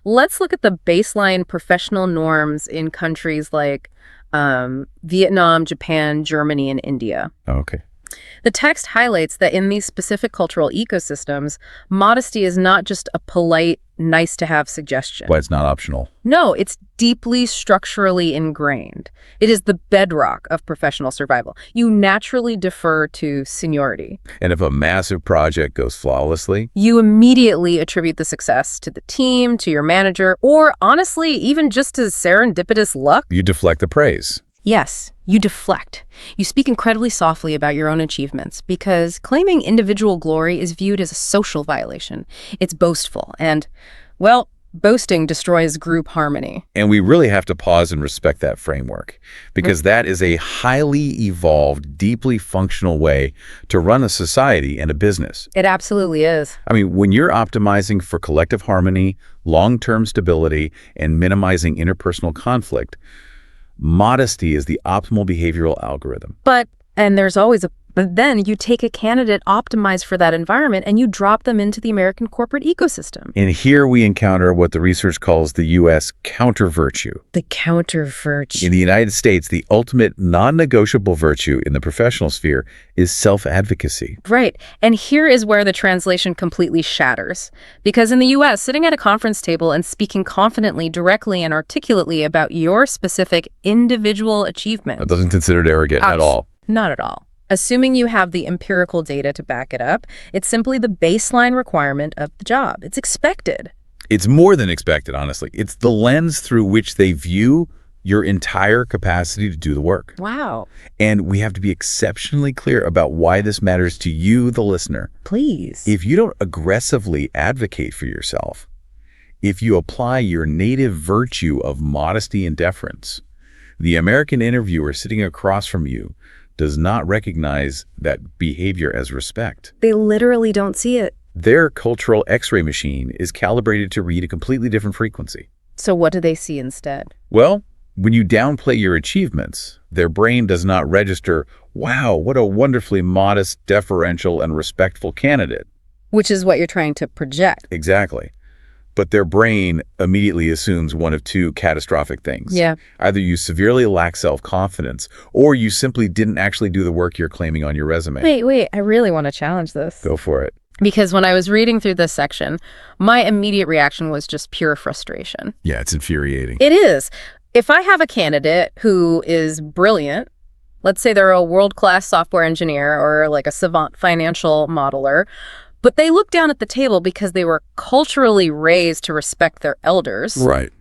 Let's look at the baseline professional norms in countries like Vietnam, Japan, Germany, and India. Okay. The text highlights that in these specific cultural ecosystems, modesty is not just a polite, nice-to-have suggestion. Why it's not optional. No, it's deeply structurally ingrained. It is the bedrock of professional survival. You naturally defer to seniority. And if a massive project goes flawlessly, You immediately attribute the success to the team, to your manager, or honestly, even just to serendipitous luck. you deflect the praise. Yes, you deflect. You speak incredibly softly about your own achievements because claiming individual glory is viewed as a social violation. It's boastful and, well, boasting destroys group harmony. And we really have to pause and respect that framework because that is a highly evolved, deeply functional way to run a society and a business. It absolutely is. I mean, when you're optimizing for collective harmony, long-term stability, and minimizing interpersonal conflict, modesty is the optimal behavioral algorithm. And there's always a But then you take a candidate optimized for that environment and you drop them into the American corporate ecosystem. And here we encounter what the research calls the U.S. counter virtue. The counter virtue. In the United States, the ultimate non-negotiable virtue in the professional sphere is self-advocacy. Right. And here is where the translation completely shatters. Because in the U.S., sitting at a conference table and speaking confidently, directly, and articulately about your specific individual achievement. That doesn't consider it arrogant at all. Not at all. Assuming you have the empirical data to back it up, it's simply the baseline requirement of the job. It's expected. It's more than expected, honestly. It's the lens through which they view your entire capacity to do the work. Wow. And we have to be exceptionally clear about why this matters to you, the listener. Please. If you don't aggressively advocate for yourself, if you apply your native virtue of modesty and deference, the American interviewer sitting across from you does not recognize that behavior as respect. They literally don't see it. Their cultural X-ray machine is calibrated to read a completely different frequency. So what do they see instead? Well, when you downplay your achievements, their brain does not register, wow, what a wonderfully modest, deferential, and respectful candidate. Which is what you're trying to project. Exactly. But their brain immediately assumes one of two catastrophic things. Yeah. Either you severely lack self-confidence, or you simply didn't actually do the work you're claiming on your resume. Wait, I really want to challenge this. Go for it. Because when I was reading through this section, my immediate reaction was just pure frustration. Yeah, it's infuriating. It is. If I have a candidate who is brilliant, let's say they're a world-class software engineer or like a savant financial modeler, but they look down at the table because they were culturally raised to respect their elders. Right.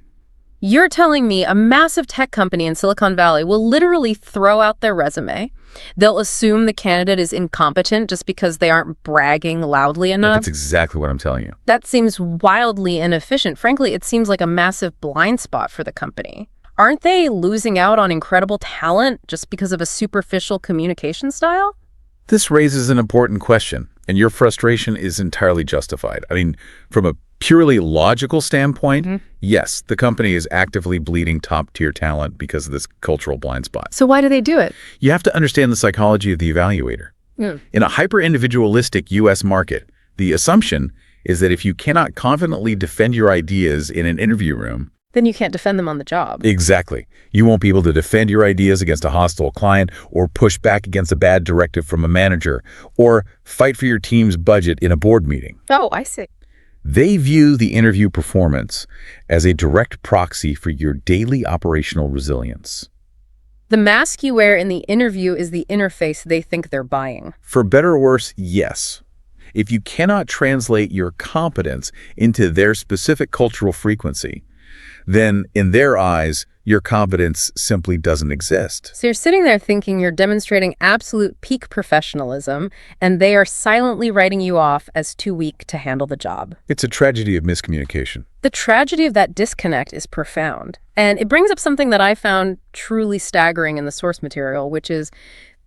You're telling me a massive tech company in Silicon Valley will literally throw out their resume. They'll assume the candidate is incompetent just because they aren't bragging loudly enough. That's exactly what I'm telling you. That seems wildly inefficient. Frankly, it seems like a massive blind spot for the company. Aren't they losing out on incredible talent just because of a superficial communication style? This raises an important question, and your frustration is entirely justified. I mean, from a purely logical standpoint, yes, the company is actively bleeding top-tier talent because of this cultural blind spot. So why do they do it? You have to understand the psychology of the evaluator. In a hyper-individualistic U.S. market, the assumption is that if you cannot confidently defend your ideas in an interview room, Then you can't defend them on the job. exactly, you won't be able to defend your ideas against a hostile client or push back against a bad directive from a manager or fight for your team's budget in a board meeting. Oh, I see. They view the interview performance as a direct proxy for your daily operational resilience. The mask you wear in the interview is the interface they think they're buying. For better or worse, yes. If you cannot translate your competence into their specific cultural frequency, then in their eyes, your competence simply doesn't exist. So you're sitting there thinking you're demonstrating absolute peak professionalism, and they are silently writing you off as too weak to handle the job. It's a tragedy of miscommunication. The tragedy of that disconnect is profound. And it brings up something that I found truly staggering in the source material, which is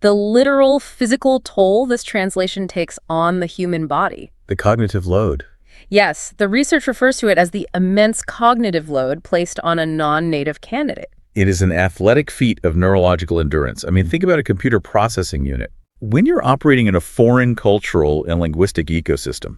the literal physical toll this translation takes on the human body. The cognitive load. Yes, the research refers to it as the immense cognitive load placed on a non-native candidate. It is an athletic feat of neurological endurance. I mean, think about a computer processing unit. When you're operating in a foreign cultural and linguistic ecosystem,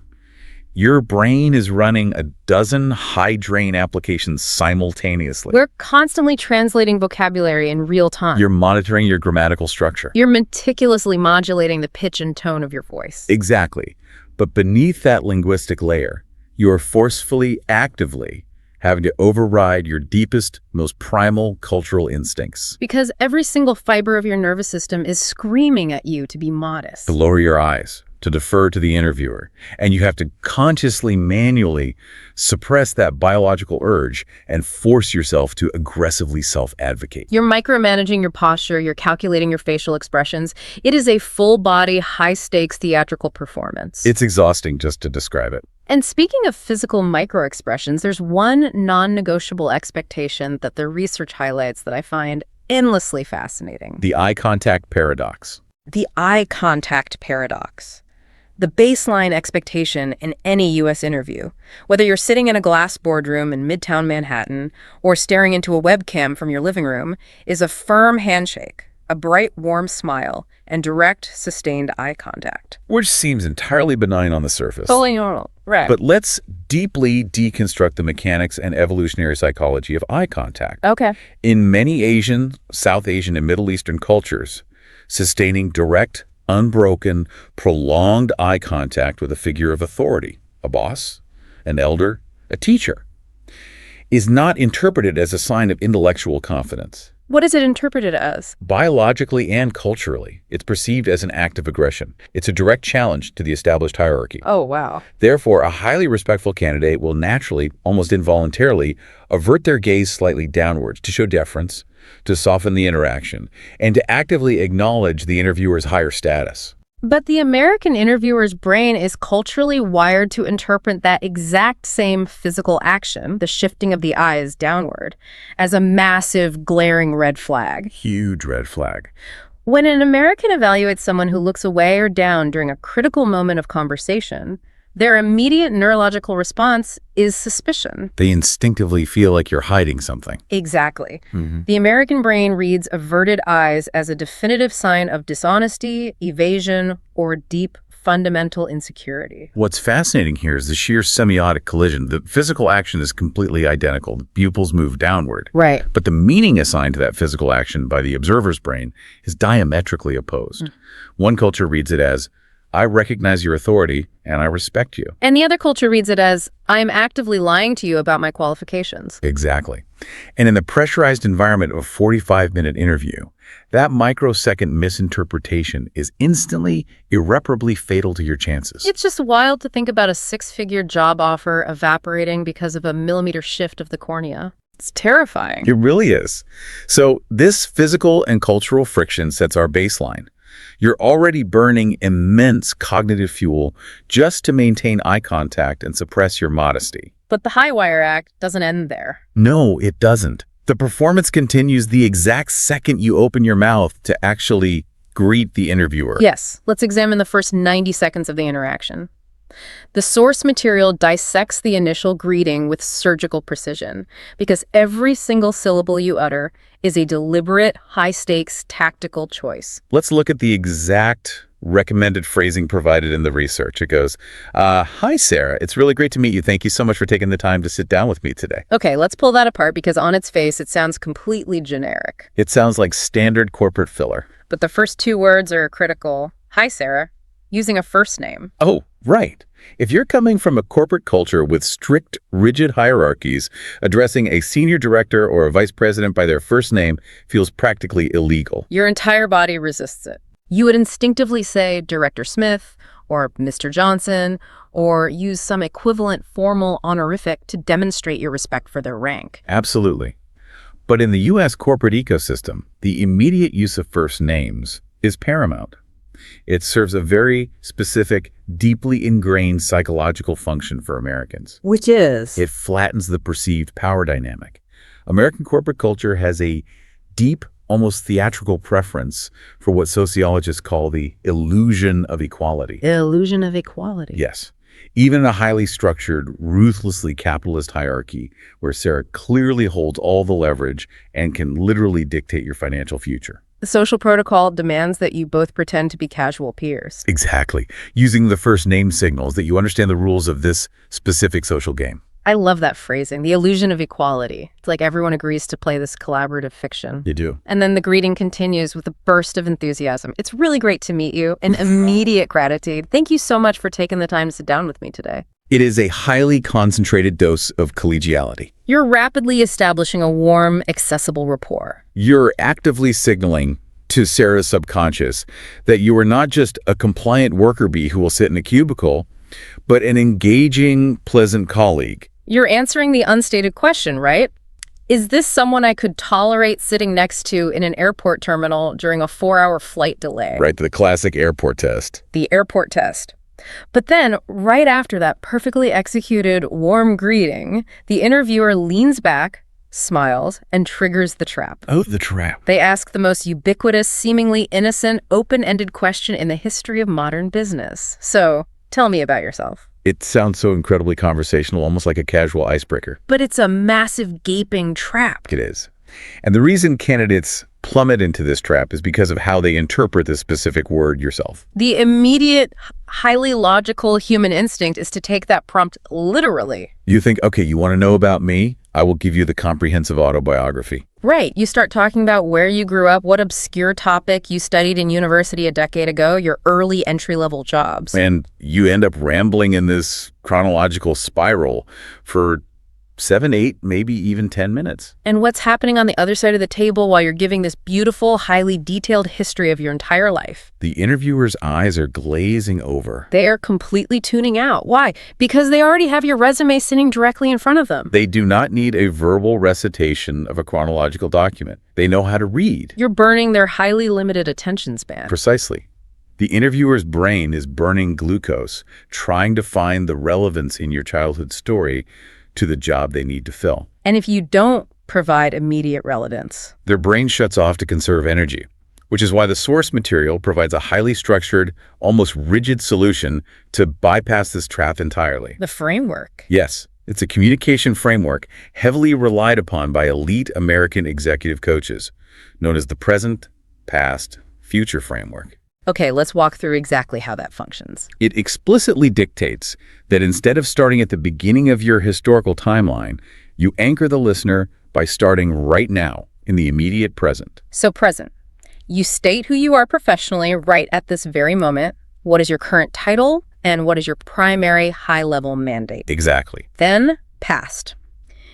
your brain is running a dozen high-drain applications simultaneously. We're constantly translating vocabulary in real time. You're monitoring your grammatical structure. You're meticulously modulating the pitch and tone of your voice. Exactly. But beneath that linguistic layer, you are forcefully, actively having to override your deepest, most primal cultural instincts. Because every single fiber of your nervous system is screaming at you to be modest. To lower your eyes, to defer to the interviewer. And you have to consciously, manually suppress that biological urge and force yourself to aggressively self-advocate. You're micromanaging your posture, you're calculating your facial expressions. It is a full-body, high-stakes theatrical performance. It's exhausting just to describe it. And speaking of physical micro-expressions, there's one non-negotiable expectation that the research highlights that I find endlessly fascinating. The eye contact paradox. The eye contact paradox. The baseline expectation in any U.S. interview, whether you're sitting in a glass boardroom in Midtown Manhattan or staring into a webcam from your living room, is a firm handshake, a bright, warm smile, and direct, sustained eye contact. Which seems entirely benign on the surface. Totally normal. Right. But let's deeply deconstruct the mechanics and evolutionary psychology of eye contact. Okay. In many Asian, South Asian, and Middle Eastern cultures, sustaining direct, unbroken, prolonged eye contact with a figure of authority, a boss, an elder, a teacher, is not interpreted as a sign of intellectual confidence. What is it interpreted as? Biologically and culturally, it's perceived as an act of aggression. It's a direct challenge to the established hierarchy. Oh, wow. Therefore, a highly respectful candidate will naturally, almost involuntarily, avert their gaze slightly downwards to show deference, to soften the interaction, and to actively acknowledge the interviewer's higher status. But the American interviewer's brain is culturally wired to interpret that exact same physical action, the shifting of the eyes downward, as a massive, glaring red flag. Huge red flag. When an American evaluates someone who looks away or down during a critical moment of conversation, their immediate neurological response is suspicion. They instinctively feel like you're hiding something. Exactly. The American brain reads averted eyes as a definitive sign of dishonesty, evasion, or deep fundamental insecurity. What's fascinating here is the sheer semiotic collision. The physical action is completely identical. The pupils move downward. Right. But the meaning assigned to that physical action by the observer's brain is diametrically opposed. One culture reads it as, I recognize your authority and I respect you. And the other culture reads it as, I am actively lying to you about my qualifications. Exactly. And in the pressurized environment of a 45-minute interview, that microsecond misinterpretation is instantly, irreparably fatal to your chances. It's just wild to think about a six-figure job offer evaporating because of a millimeter shift of the cornea. It's terrifying. It really is. So this physical and cultural friction sets our baseline. You're already burning immense cognitive fuel just to maintain eye contact and suppress your modesty. But the High Wire Act doesn't end there. No, it doesn't. The performance continues the exact second you open your mouth to actually greet the interviewer. Yes, let's examine the first 90 seconds of the interaction. The source material dissects the initial greeting with surgical precision because every single syllable you utter is a deliberate, high-stakes, tactical choice. Let's look at the exact recommended phrasing provided in the research. It goes, hi, Sarah. It's really great to meet you. Thank you so much for taking the time to sit down with me today. Okay, let's pull that apart because on its face, it sounds completely generic. It sounds like standard corporate filler. But the first two words are critical. Hi, Sarah, using a first name. Oh, right. If you're coming from a corporate culture with strict, rigid hierarchies, addressing a senior director or a vice president by their first name feels practically illegal. Your entire body resists it. You would instinctively say Director Smith or Mr. Johnson or use some equivalent formal honorific to demonstrate your respect for their rank. Absolutely. But in the U.S. corporate ecosystem, the immediate use of first names is paramount. It serves a very specific, deeply ingrained psychological function for Americans. Which is? It flattens the perceived power dynamic. American corporate culture has a deep, almost theatrical preference for what sociologists call the illusion of equality. Illusion of equality. Yes. Even in a highly structured, ruthlessly capitalist hierarchy where Sarah clearly holds all the leverage and can literally dictate your financial future. The social protocol demands that you both pretend to be casual peers. Exactly. Using the first name signals that you understand the rules of this specific social game. I love that phrasing, the illusion of equality. It's like everyone agrees to play this collaborative fiction. You do. And then the greeting continues with a burst of enthusiasm. It's really great to meet you, and immediate gratitude. Thank you so much for taking the time to sit down with me today. It is a highly concentrated dose of collegiality. You're rapidly establishing a warm, accessible rapport. You're actively signaling to Sarah's subconscious that you are not just a compliant worker bee who will sit in a cubicle, but an engaging, pleasant colleague. You're answering the unstated question, right? Is this someone I could tolerate sitting next to in an airport terminal during a 4-hour flight delay? Right, the classic airport test. The airport test. But then, right after that perfectly executed warm greeting, the interviewer leans back, smiles, and triggers the trap. Oh, the trap. They ask the most ubiquitous, seemingly innocent, open-ended question in the history of modern business. So, tell me about yourself. It sounds so incredibly conversational, almost like a casual icebreaker. But it's a massive, gaping trap. It is. And the reason candidates plummet into this trap is because of how they interpret this specific word yourself. The immediate, highly logical human instinct is to take that prompt literally. You think, okay, you want to know about me? I will give you the comprehensive autobiography. Right. You start talking about where you grew up, what obscure topic you studied in university a decade ago, your early entry-level jobs. And you end up rambling in this chronological spiral for 7, 8, maybe even 10 minutes. And what's happening on the other side of the table while you're giving this beautiful, highly detailed history of your entire life? The interviewer's eyes are glazing over. They are completely tuning out. Why? Because they already have your resume sitting directly in front of them. They do not need a verbal recitation of a chronological document. They know how to read. You're burning their highly limited attention span. Precisely. The interviewer's brain is burning glucose, trying to find the relevance in your childhood story to the job they need to fill. And if you don't provide immediate relevance, their brain shuts off to conserve energy, which is why the source material provides a highly structured, almost rigid solution to bypass this trap entirely. the framework. Yes, it's a communication framework heavily relied upon by elite American executive coaches, known as the present, past, future framework. Okay, let's walk through exactly how that functions. It explicitly dictates that instead of starting at the beginning of your historical timeline, you anchor the listener by starting right now in the immediate present. So present. You state who you are professionally right at this very moment. What is your current title? And what is your primary high-level mandate? Exactly. Then, past.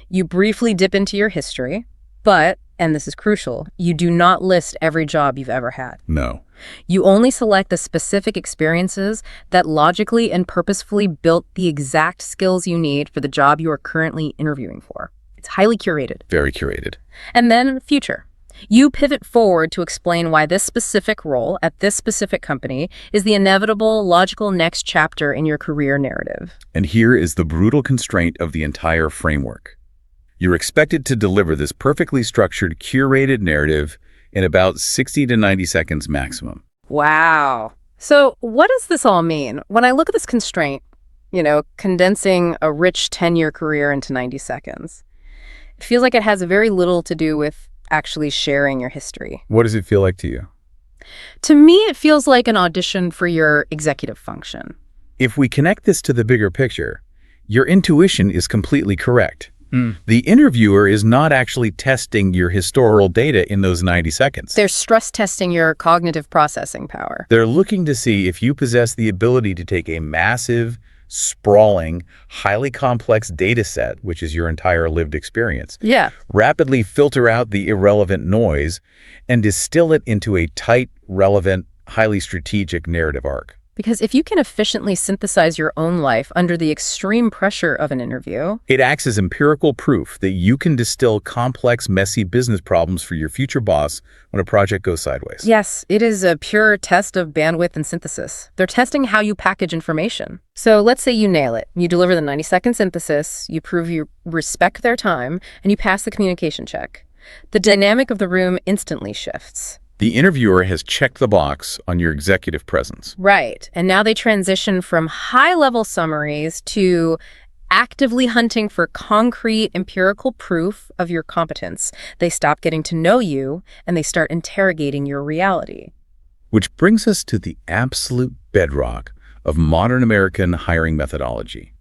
You briefly dip into your history, but, and this is crucial, you do not list every job you've ever had. No. You only select the specific experiences that logically and purposefully built the exact skills you need for the job you are currently interviewing for. It's highly curated. Very curated. And then future. You pivot forward to explain why this specific role at this specific company is the inevitable, logical next chapter in your career narrative. And here is the brutal constraint of the entire framework. You're expected to deliver this perfectly structured, curated narrative in about 60 to 90 seconds maximum. Wow. So what does this all mean? When I look at this constraint, condensing a rich 10-year career into 90 seconds, it feels like it has very little to do with actually sharing your history. What does it feel like to you? To me, it feels like an audition for your executive function. If we connect this to the bigger picture, your intuition is completely correct. The interviewer is not actually testing your historical data in those 90 seconds. They're stress testing your cognitive processing power. They're looking to see if you possess the ability to take a massive, sprawling, highly complex data set, which is your entire lived experience, Yeah. rapidly filter out the irrelevant noise, and distill it into a tight, relevant, highly strategic narrative arc. Because if you can efficiently synthesize your own life under the extreme pressure of an interview, It acts as empirical proof that you can distill complex, messy business problems for your future boss when a project goes sideways. yes, it is a pure test of bandwidth and synthesis. They're testing how you package information. So let's say you nail it. You deliver the 90-second synthesis, you prove you respect their time, and you pass the communication check. The dynamic of the room instantly shifts. The interviewer has checked the box on your executive presence. Right. And now they transition from high-level summaries to actively hunting for concrete empirical proof of your competence. They stop getting to know you, and they start interrogating your reality. Which brings us to the absolute bedrock of modern American hiring methodology: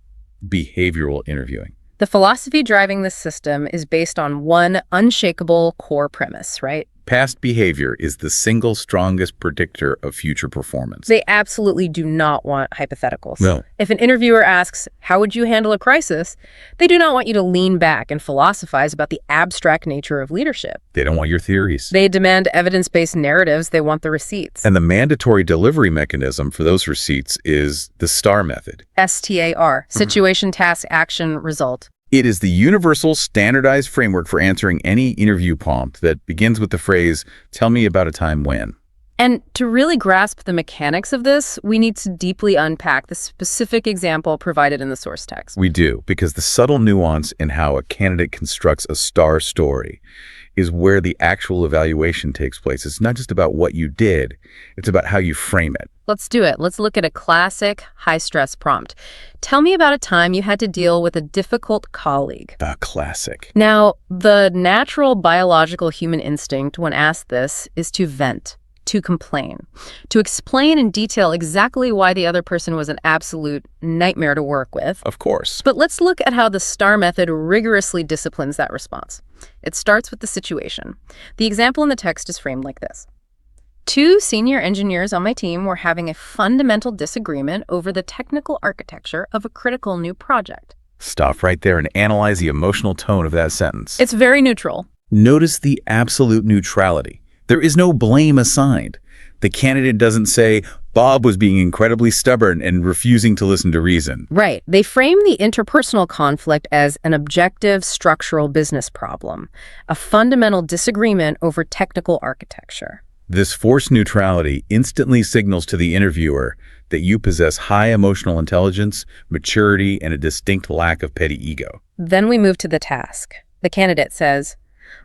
behavioral interviewing. The philosophy driving this system is based on one unshakable core premise, right? Past behavior is the single strongest predictor of future performance. They absolutely do not want hypotheticals. No. If an interviewer asks, how would you handle a crisis? They do not want you to lean back and philosophize about the abstract nature of leadership. They don't want your theories. They demand evidence-based narratives. They want the receipts. And the mandatory delivery mechanism for those receipts is the STAR method. STAR, situation, task, action, result. It is the universal standardized framework for answering any interview prompt that begins with the phrase, "Tell me about a time when." And to really grasp the mechanics of this, we need to deeply unpack the specific example provided in the source text. We do, because the subtle nuance in how a candidate constructs a STAR story is where the actual evaluation takes place. It's not just about what you did, it's about how you frame it. Let's do it. Let's look at a classic high-stress prompt. Tell me about a time you had to deal with a difficult colleague. A classic. Now, the natural biological human instinct when asked this is to vent, to complain, to explain in detail exactly why the other person was an absolute nightmare to work with. Of course. But let's look at how the STAR method rigorously disciplines that response. It starts with the situation. The example in the text is framed like this. 2 senior engineers on my team were having a fundamental disagreement over the technical architecture of a critical new project. Stop right there and analyze the emotional tone of that sentence. It's very neutral. Notice the absolute neutrality. There is no blame assigned. The candidate doesn't say, Bob was being incredibly stubborn and refusing to listen to reason. Right. They frame the interpersonal conflict as an objective structural business problem, a fundamental disagreement over technical architecture. This forced neutrality instantly signals to the interviewer that you possess high emotional intelligence, maturity, and a distinct lack of petty ego. Then we move to the task. The candidate says,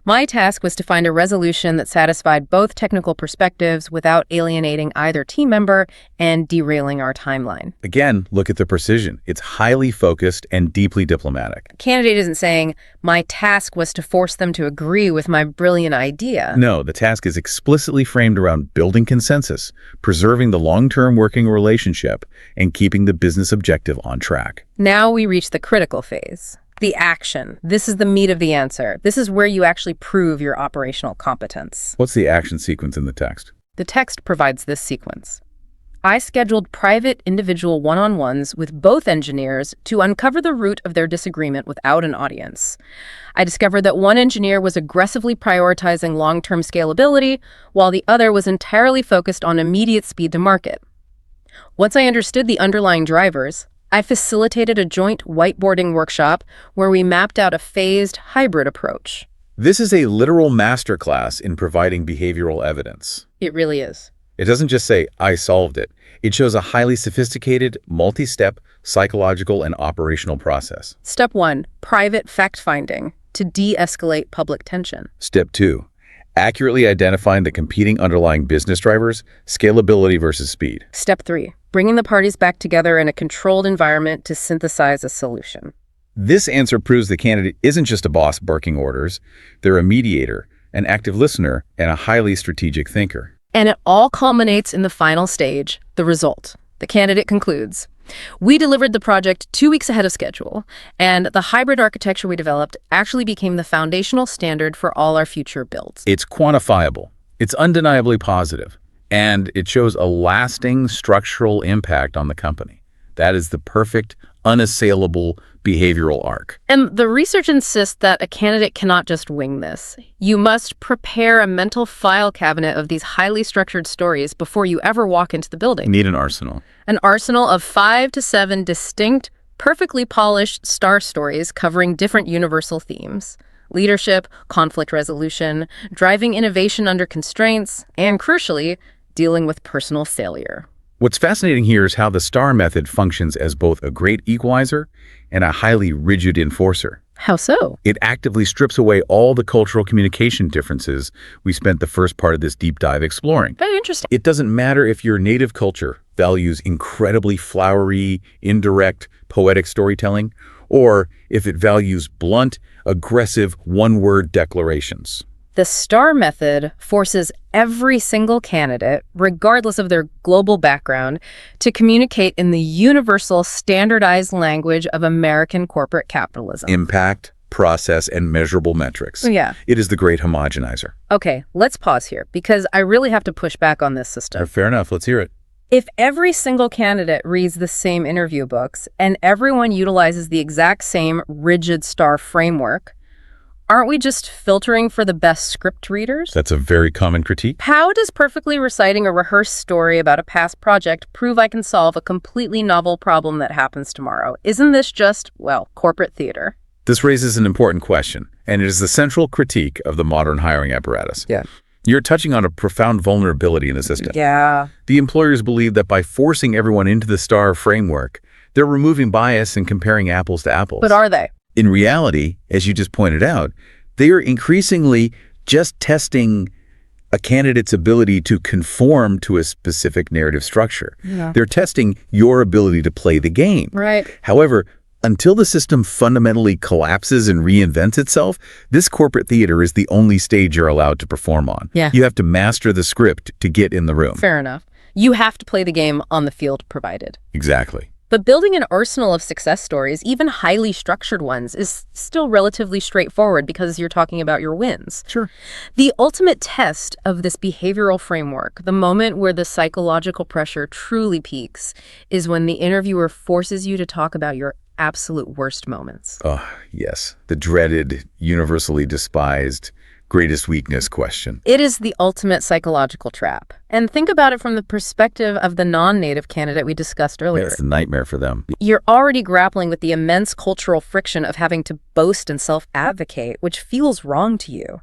my task was to find a resolution that satisfied both technical perspectives without alienating either team member and derailing our timeline. Again, look at the precision. It's highly focused and deeply diplomatic. The candidate isn't saying, my task was to force them to agree with my brilliant idea. No, the task is explicitly framed around building consensus, preserving the long-term working relationship, and keeping the business objective on track. Now we reach the critical phase. The action. This is the meat of the answer. This is where you actually prove your operational competence. What's the action sequence in the text? The text provides this sequence. I scheduled private individual one-on-ones with both engineers to uncover the root of their disagreement without an audience. I discovered that one engineer was aggressively prioritizing long-term scalability, while the other was entirely focused on immediate speed to market. Once I understood the underlying drivers, I facilitated a joint whiteboarding workshop where we mapped out a phased hybrid approach. This is a literal masterclass in providing behavioral evidence. It really is. It doesn't just say, I solved it. It shows a highly sophisticated, multi-step, psychological and operational process. Step 1, private fact-finding to de-escalate public tension. Step 2, accurately identifying the competing underlying business drivers, scalability versus speed. Step 3, bringing the parties back together in a controlled environment to synthesize a solution. This answer proves the candidate isn't just a boss barking orders. They're a mediator, an active listener, and a highly strategic thinker. And it all culminates in the final stage, the result. The candidate concludes, we delivered the project 2 weeks ahead of schedule, and the hybrid architecture we developed actually became the foundational standard for all our future builds. It's quantifiable. It's undeniably positive. And it shows a lasting structural impact on the company. That is the perfect, unassailable behavioral arc. And the research insists that a candidate cannot just wing this. You must prepare a mental file cabinet of these highly structured stories before you ever walk into the building. Need an arsenal. An arsenal of 5 to 7 distinct, perfectly polished STAR stories covering different universal themes. Leadership, conflict resolution, driving innovation under constraints, and crucially, dealing with personal failure. What's fascinating here is how the STAR method functions as both a great equalizer and a highly rigid enforcer. How so? It actively strips away all the cultural communication differences we spent the first part of this deep dive exploring. Very interesting. It doesn't matter if your native culture values incredibly flowery, indirect, poetic storytelling, or if it values blunt, aggressive, one-word declarations. The STAR method forces every single candidate, regardless of their global background, to communicate in the universal, standardized language of American corporate capitalism. Impact, process, and measurable metrics. Yeah. It is the great homogenizer. Okay, let's pause here, because I really have to push back on this system. Fair enough. Let's hear it. If every single candidate reads the same interview books, and everyone utilizes the exact same rigid STAR framework, aren't we just filtering for the best script readers? That's a very common critique. How does perfectly reciting a rehearsed story about a past project prove I can solve a completely novel problem that happens tomorrow? Isn't this just, well, corporate theater? This raises an important question, and it is the central critique of the modern hiring apparatus. Yeah. You're touching on a profound vulnerability in the system. Yeah. The employers believe that by forcing everyone into the STAR framework, they're removing bias and comparing apples to apples. But are they? In reality, as you just pointed out, they are increasingly just testing a candidate's ability to conform to a specific narrative structure. Yeah. They're testing your ability to play the game. Right. However, until the system fundamentally collapses and reinvents itself, this corporate theater is the only stage you're allowed to perform on. Yeah. You have to master the script to get in the room. Fair enough. You have to play the game on the field provided. Exactly. But building an arsenal of success stories, even highly structured ones, is still relatively straightforward because you're talking about your wins. Sure. The ultimate test of this behavioral framework, the moment where the psychological pressure truly peaks, is when the interviewer forces you to talk about your absolute worst moments. Oh, yes. The dreaded, universally despised, greatest weakness question. It is the ultimate psychological trap. And think about it from the perspective of the non-native candidate we discussed earlier. It's a nightmare for them. You're already grappling with the immense cultural friction of having to boast and self-advocate, which feels wrong to you.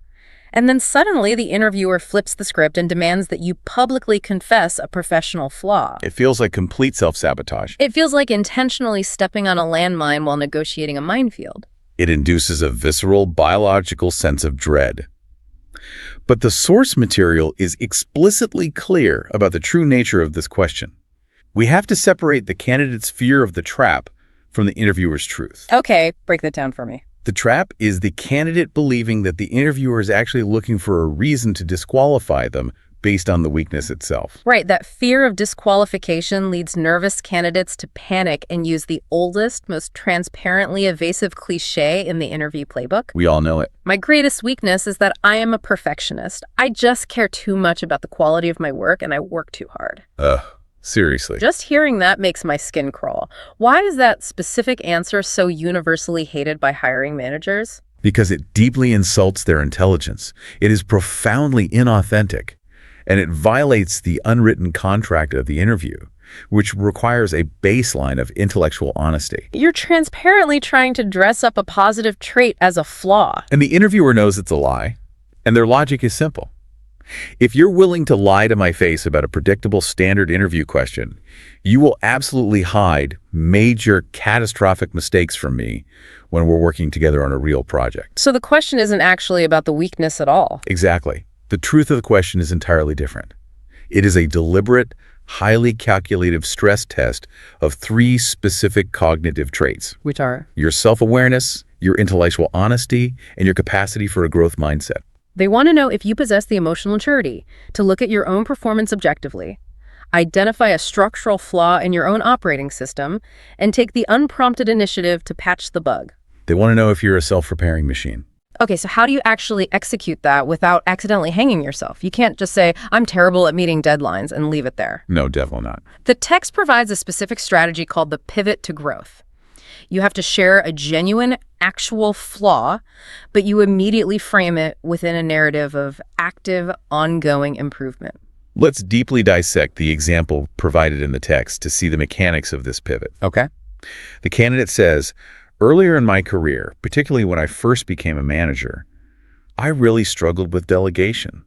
And then suddenly the interviewer flips the script and demands that you publicly confess a professional flaw. It feels like complete self-sabotage. It feels like intentionally stepping on a landmine while negotiating a minefield. It induces a visceral, biological sense of dread. But the source material is explicitly clear about the true nature of this question. We have to separate the candidate's fear of the trap from the interviewer's truth. Okay, break that down for me. The trap is the candidate believing that the interviewer is actually looking for a reason to disqualify them based on the weakness itself. Right, that fear of disqualification leads nervous candidates to panic and use the oldest, most transparently evasive cliche in the interview playbook. We all know it. My greatest weakness is that I am a perfectionist. I just care too much about the quality of my work and I work too hard. Seriously. Just hearing that makes my skin crawl. Why is that specific answer so universally hated by hiring managers? Because it deeply insults their intelligence. It is profoundly inauthentic. And it violates the unwritten contract of the interview, which requires a baseline of intellectual honesty. You're transparently trying to dress up a positive trait as a flaw. And the interviewer knows it's a lie, and their logic is simple. If you're willing to lie to my face about a predictable standard interview question, you will absolutely hide major catastrophic mistakes from me when we're working together on a real project. So the question isn't actually about the weakness at all. Exactly. The truth of the question is entirely different. It is a deliberate, highly calculative stress test of 3 specific cognitive traits: Which are? your self-awareness, your intellectual honesty, and your capacity for a growth mindset. They want to know if you possess the emotional maturity to look at your own performance objectively, identify a structural flaw in your own operating system, and take the unprompted initiative to patch the bug. They want to know if you're a self-repairing machine. Okay, so how do you actually execute that without accidentally hanging yourself? You can't just say, I'm terrible at meeting deadlines and leave it there. No, definitely not. The text provides a specific strategy called the pivot to growth. You have to share a genuine, actual flaw, but you immediately frame it within a narrative of active, ongoing improvement. Let's deeply dissect the example provided in the text to see the mechanics of this pivot. Okay. The candidate says, earlier in my career, particularly when I first became a manager, I really struggled with delegation.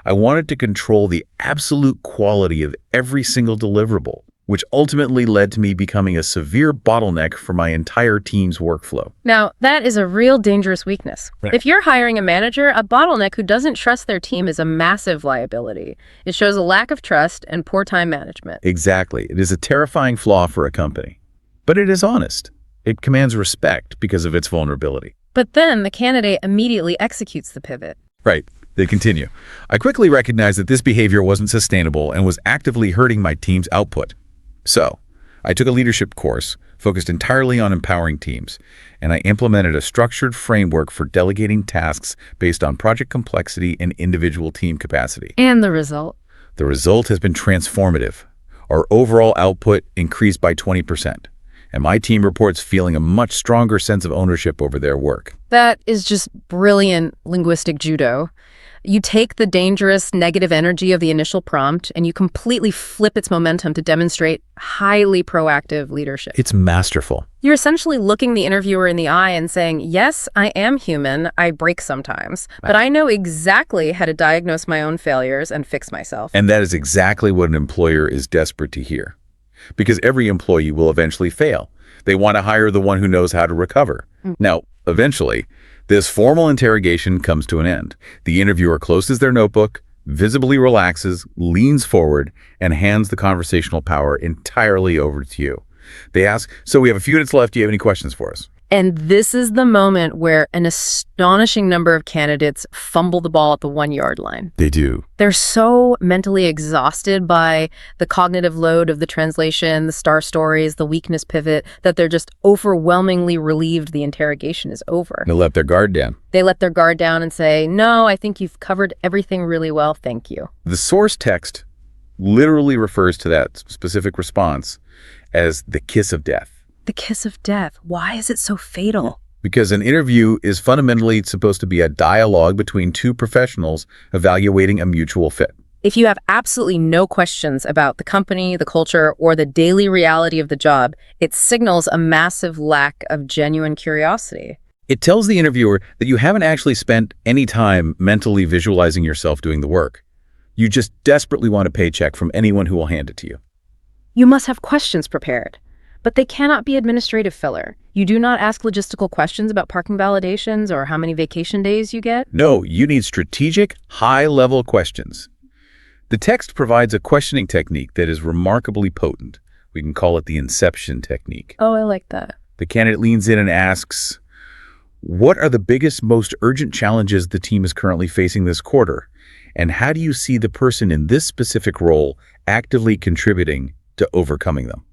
I wanted to control the absolute quality of every single deliverable, which ultimately led to me becoming a severe bottleneck for my entire team's workflow. Now, that is a real dangerous weakness. Right. If you're hiring a manager, a bottleneck who doesn't trust their team is a massive liability. It shows a lack of trust and poor time management. Exactly. It is a terrifying flaw for a company, but it is honest. It commands respect because of its vulnerability. But then the candidate immediately executes the pivot. Right. They continue. I quickly recognized that this behavior wasn't sustainable and was actively hurting my team's output. So, I took a leadership course focused entirely on empowering teams, and I implemented a structured framework for delegating tasks based on project complexity and individual team capacity. And the result? The result has been transformative. Our overall output increased by 20%. And my team reports feeling a much stronger sense of ownership over their work. That is just brilliant linguistic judo. You take the dangerous negative energy of the initial prompt and you completely flip its momentum to demonstrate highly proactive leadership. It's masterful. You're essentially looking the interviewer in the eye and saying, yes, I am human, I break sometimes, but I know exactly how to diagnose my own failures and fix myself. And that is exactly what an employer is desperate to hear. Because every employee will eventually fail. They want to hire the one who knows how to recover. Now, eventually, This formal interrogation comes to an end. The interviewer closes their notebook, visibly relaxes, leans forward, and hands the conversational power entirely over to you. They ask, "So we have a few minutes left. Do you have any questions for us?" And this is the moment where an astonishing number of candidates fumble the ball at the 1-yard line. They do. They're so mentally exhausted by the cognitive load of the translation, the star stories, the weakness pivot, that they're just overwhelmingly relieved the interrogation is over. They let their guard down. They let their guard down and say, "No, I think you've covered everything really well, thank you." The source text literally refers to that specific response as the kiss of death. The kiss of death. Why is it so fatal? Because an interview is fundamentally supposed to be a dialogue between two professionals evaluating a mutual fit. If you have absolutely no questions about the company, the culture, or the daily reality of the job, it signals a massive lack of genuine curiosity. It tells the interviewer that you haven't actually spent any time mentally visualizing yourself doing the work. You just desperately want a paycheck from anyone who will hand it to you. You must have questions prepared, but they cannot be administrative filler. You do not ask logistical questions about parking validations or how many vacation days you get. No, you need strategic, high-level questions. The text provides a questioning technique that is remarkably potent. We can call it the inception technique. Oh, I like that. The candidate leans in and asks, "What are the biggest, most urgent challenges the team is currently facing this quarter? And how do you see the person in this specific role actively contributing to overcoming them?"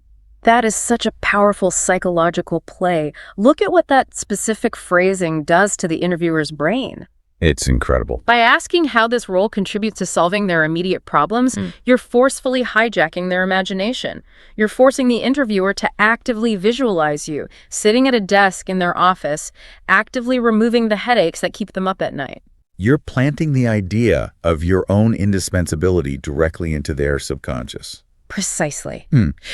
That is such a powerful psychological play. Look at what that specific phrasing does to the interviewer's brain. It's incredible. By asking how this role contributes to solving their immediate problems, you're forcefully hijacking their imagination. You're forcing the interviewer to actively visualize you, sitting at a desk in their office, actively removing the headaches that keep them up at night. You're planting the idea of your own indispensability directly into their subconscious. Precisely.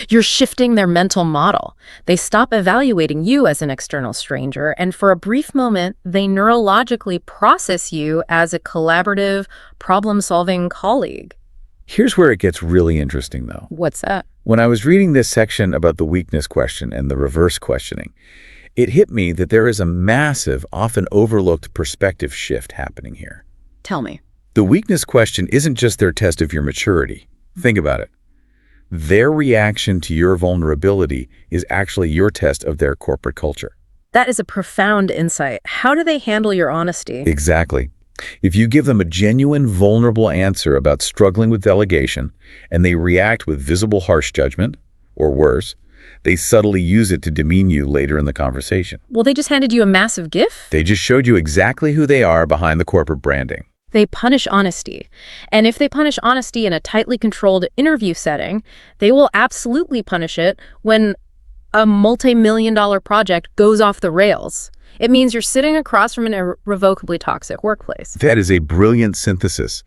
You're shifting their mental model. They stop evaluating you as an external stranger, and for a brief moment, they neurologically process you as a collaborative, problem-solving colleague. Here's where it gets really interesting, though. What's that? When I was reading this section about the weakness question and the reverse questioning, it hit me that there is a massive, often overlooked perspective shift happening here. Tell me. The weakness question isn't just their test of your maturity. Think about it. Their reaction to your vulnerability is actually your test of their corporate culture. That is a profound insight. How do they handle your honesty? Exactly. If you give them a genuine, vulnerable answer about struggling with delegation, and they react with visible harsh judgment, or worse, they subtly use it to demean you later in the conversation. Well, they just handed you a massive gift. They just showed you exactly who they are behind the corporate branding. They punish honesty. And if they punish honesty in a tightly controlled interview setting, they will absolutely punish it when a multi-million-dollar project goes off the rails. It means you're sitting across from an irrevocably toxic workplace. That is a brilliant synthesis.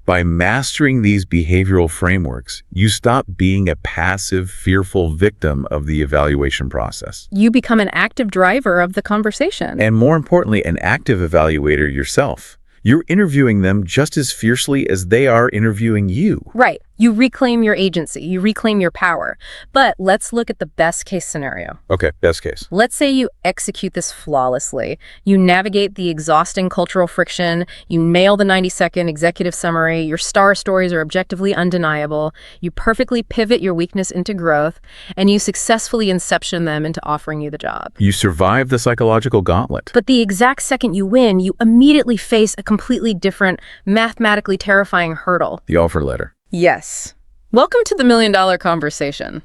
By mastering these behavioral frameworks, you stop being a passive, fearful victim of the evaluation process. You become an active driver of the conversation. And more importantly, an active evaluator yourself. You're interviewing them just as fiercely as they are interviewing you. Right. You reclaim your agency. You reclaim your power. But let's look at the best case scenario. Okay, best case. Let's say you execute this flawlessly. You navigate the exhausting cultural friction. You nail the 90-second executive summary. Your star stories are objectively undeniable. You perfectly pivot your weakness into growth. And you successfully inception them into offering you the job. You survive the psychological gauntlet. But the exact second you win, you immediately face a completely different, mathematically terrifying hurdle. The offer letter. Yes. Welcome to the $1 Million Conversation.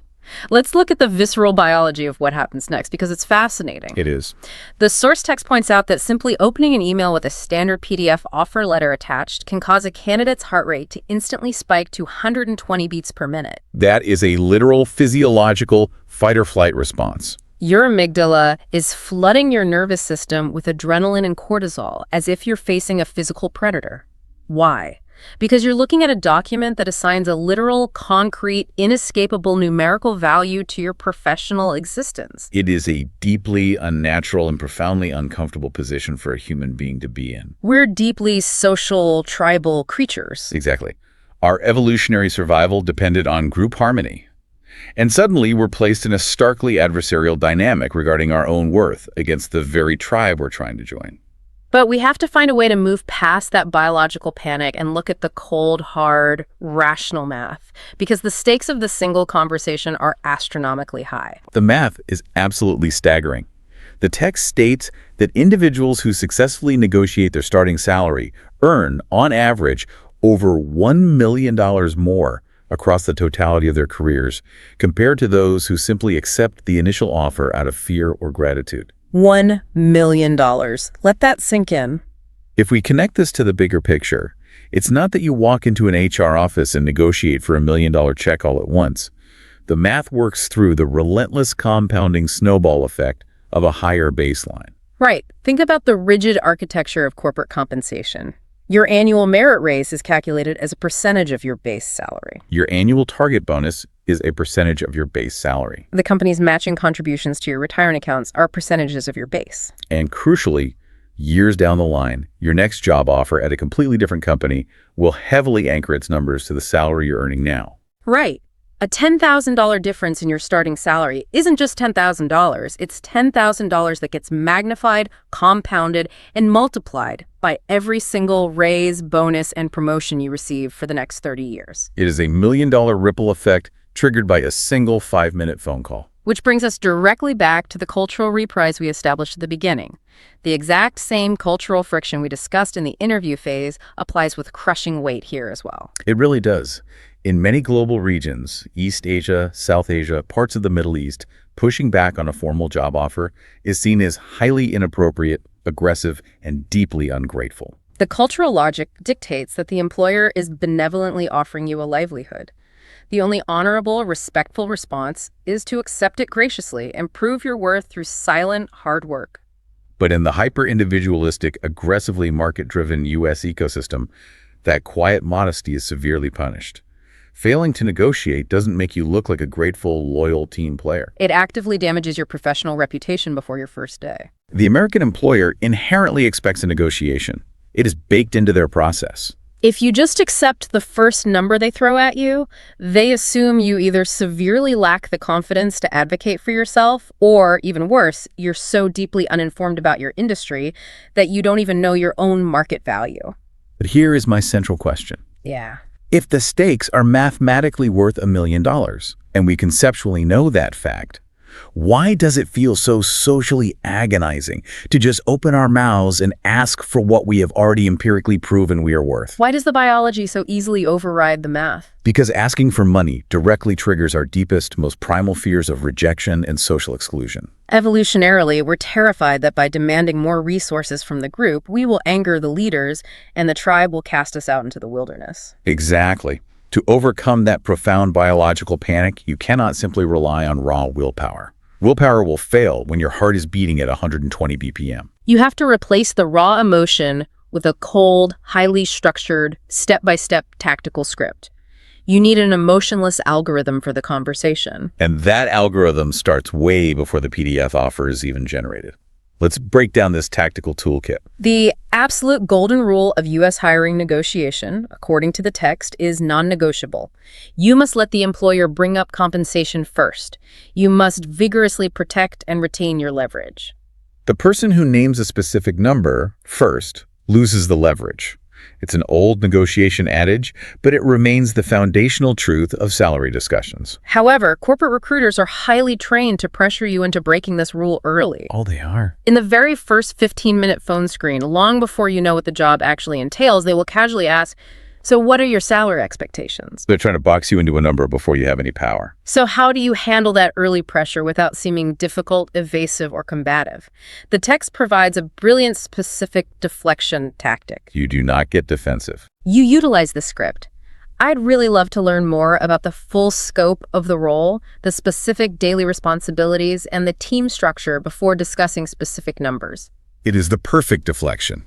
Let's look at the visceral biology of what happens next, because it's fascinating. It is. The source text points out that simply opening an email with a standard PDF offer letter attached can cause a candidate's heart rate to instantly spike to 120 beats per minute. That is a literal physiological fight-or-flight response. Your amygdala is flooding your nervous system with adrenaline and cortisol as if you're facing a physical predator. Why? Because you're looking at a document that assigns a literal, concrete, inescapable numerical value to your professional existence. It is a deeply unnatural and profoundly uncomfortable position for a human being to be in. We're deeply social, tribal creatures. Exactly. Our evolutionary survival depended on group harmony. And suddenly we're placed in a starkly adversarial dynamic regarding our own worth against the very tribe we're trying to join. But we have to find a way to move past that biological panic and look at the cold, hard, rational math, because the stakes of the single conversation are astronomically high. The math is absolutely staggering. The text states that individuals who successfully negotiate their starting salary earn, on average, over $1 million more across the totality of their careers, compared to those who simply accept the initial offer out of fear or gratitude. $1 million. Let that sink in. If we connect this to the bigger picture, it's not that you walk into an HR office and negotiate for $1 million check all at once. The math works through the relentless compounding snowball effect of a higher baseline. Right. Think about the rigid architecture of corporate compensation. Your annual merit raise is calculated as a percentage of your base salary. Your annual target bonus is a percentage of your base salary. The company's matching contributions to your retirement accounts are percentages of your base. And crucially, years down the line, your next job offer at a completely different company will heavily anchor its numbers to the salary you're earning now. Right. A $10,000 difference in your starting salary isn't just $10,000. It's $10,000 that gets magnified, compounded, and multiplied by every single raise, bonus, and promotion you receive for the next 30 years. It is a $1 million ripple effect triggered by a single 5-minute phone call. Which brings us directly back to the cultural reprise we established at the beginning. The exact same cultural friction we discussed in the interview phase applies with crushing weight here as well. It really does. In many global regions, East Asia, South Asia, parts of the Middle East, pushing back on a formal job offer is seen as highly inappropriate, aggressive, and deeply ungrateful. The cultural logic dictates that the employer is benevolently offering you a livelihood. The only honorable, respectful response is to accept it graciously and prove your worth through silent, hard work. But in the hyper-individualistic, aggressively market-driven U.S. ecosystem, that quiet modesty is severely punished. Failing to negotiate doesn't make you look like a grateful, loyal team player. It actively damages your professional reputation before your first day. The American employer inherently expects a negotiation. It is baked into their process. If you just accept the first number they throw at you, they assume you either severely lack the confidence to advocate for yourself, or, even worse, you're so deeply uninformed about your industry that you don't even know your own market value. But here is my central question. Yeah. If the stakes are mathematically worth $1 million, and we conceptually know that fact, why does it feel so socially agonizing to just open our mouths and ask for what we have already empirically proven we are worth? Why does the biology so easily override the math? Because asking for money directly triggers our deepest, most primal fears of rejection and social exclusion. Evolutionarily, we're terrified that by demanding more resources from the group, we will anger the leaders and the tribe will cast us out into the wilderness. Exactly. To overcome that profound biological panic, you cannot simply rely on raw willpower. Willpower will fail when your heart is beating at 120 BPM. You have to replace the raw emotion with a cold, highly structured, step-by-step tactical script. You need an emotionless algorithm for the conversation. And that algorithm starts way before the PDF offer is even generated. Let's break down this tactical toolkit. The absolute golden rule of U.S. hiring negotiation, according to the text, is non-negotiable. You must let the employer bring up compensation first. You must vigorously protect and retain your leverage. The person who names a specific number first loses the leverage. It's an old negotiation adage, but it remains the foundational truth of salary discussions. However, corporate recruiters are highly trained to pressure you into breaking this rule early. Oh, they are. In the very first 15-minute phone screen, long before you know what the job actually entails, they will casually ask, "So what are your salary expectations?" They're trying to box you into a number before you have any power. So how do you handle that early pressure without seeming difficult, evasive, or combative? The text provides a brilliant specific deflection tactic. You do not get defensive. You utilize the script. I'd really love to learn more about the full scope of the role, the specific daily responsibilities, and the team structure before discussing specific numbers. It is the perfect deflection,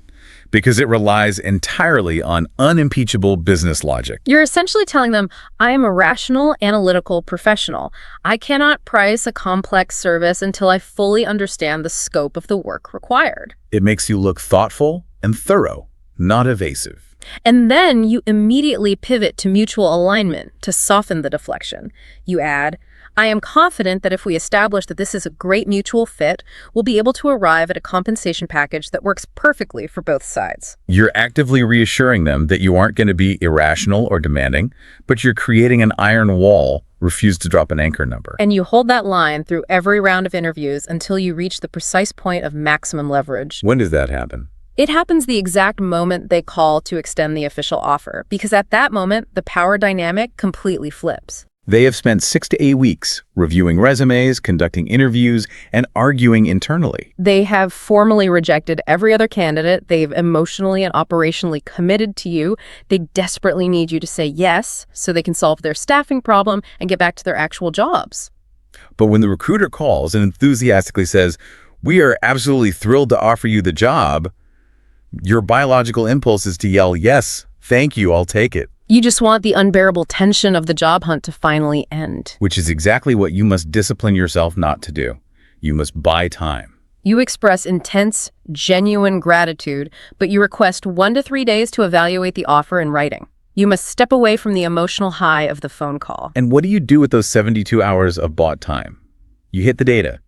because it relies entirely on unimpeachable business logic. You're essentially telling them, I am a rational, analytical professional. I cannot price a complex service until I fully understand the scope of the work required. It makes you look thoughtful and thorough, not evasive. And then you immediately pivot to mutual alignment to soften the deflection. You add, I am confident that if we establish that this is a great mutual fit, we'll be able to arrive at a compensation package that works perfectly for both sides. You're actively reassuring them that you aren't going to be irrational or demanding, but you're creating an iron wall, refuse to drop an anchor number. And you hold that line through every round of interviews until you reach the precise point of maximum leverage. When does that happen? It happens the exact moment they call to extend the official offer, because at that moment, the power dynamic completely flips. They have spent 6 to 8 weeks reviewing resumes, conducting interviews, and arguing internally. They have formally rejected every other candidate. They've emotionally and operationally committed to you. They desperately need you to say yes so they can solve their staffing problem and get back to their actual jobs. But when the recruiter calls and enthusiastically says, "We are absolutely thrilled to offer you the job," your biological impulse is to yell, "Yes, thank you, I'll take it." You just want the unbearable tension of the job hunt to finally end. Which is exactly what you must discipline yourself not to do. You must buy time. You express intense, genuine gratitude, but you request 1 to 3 days to evaluate the offer in writing. You must step away from the emotional high of the phone call. And what do you do with those 72 hours of bought time? You hit the data.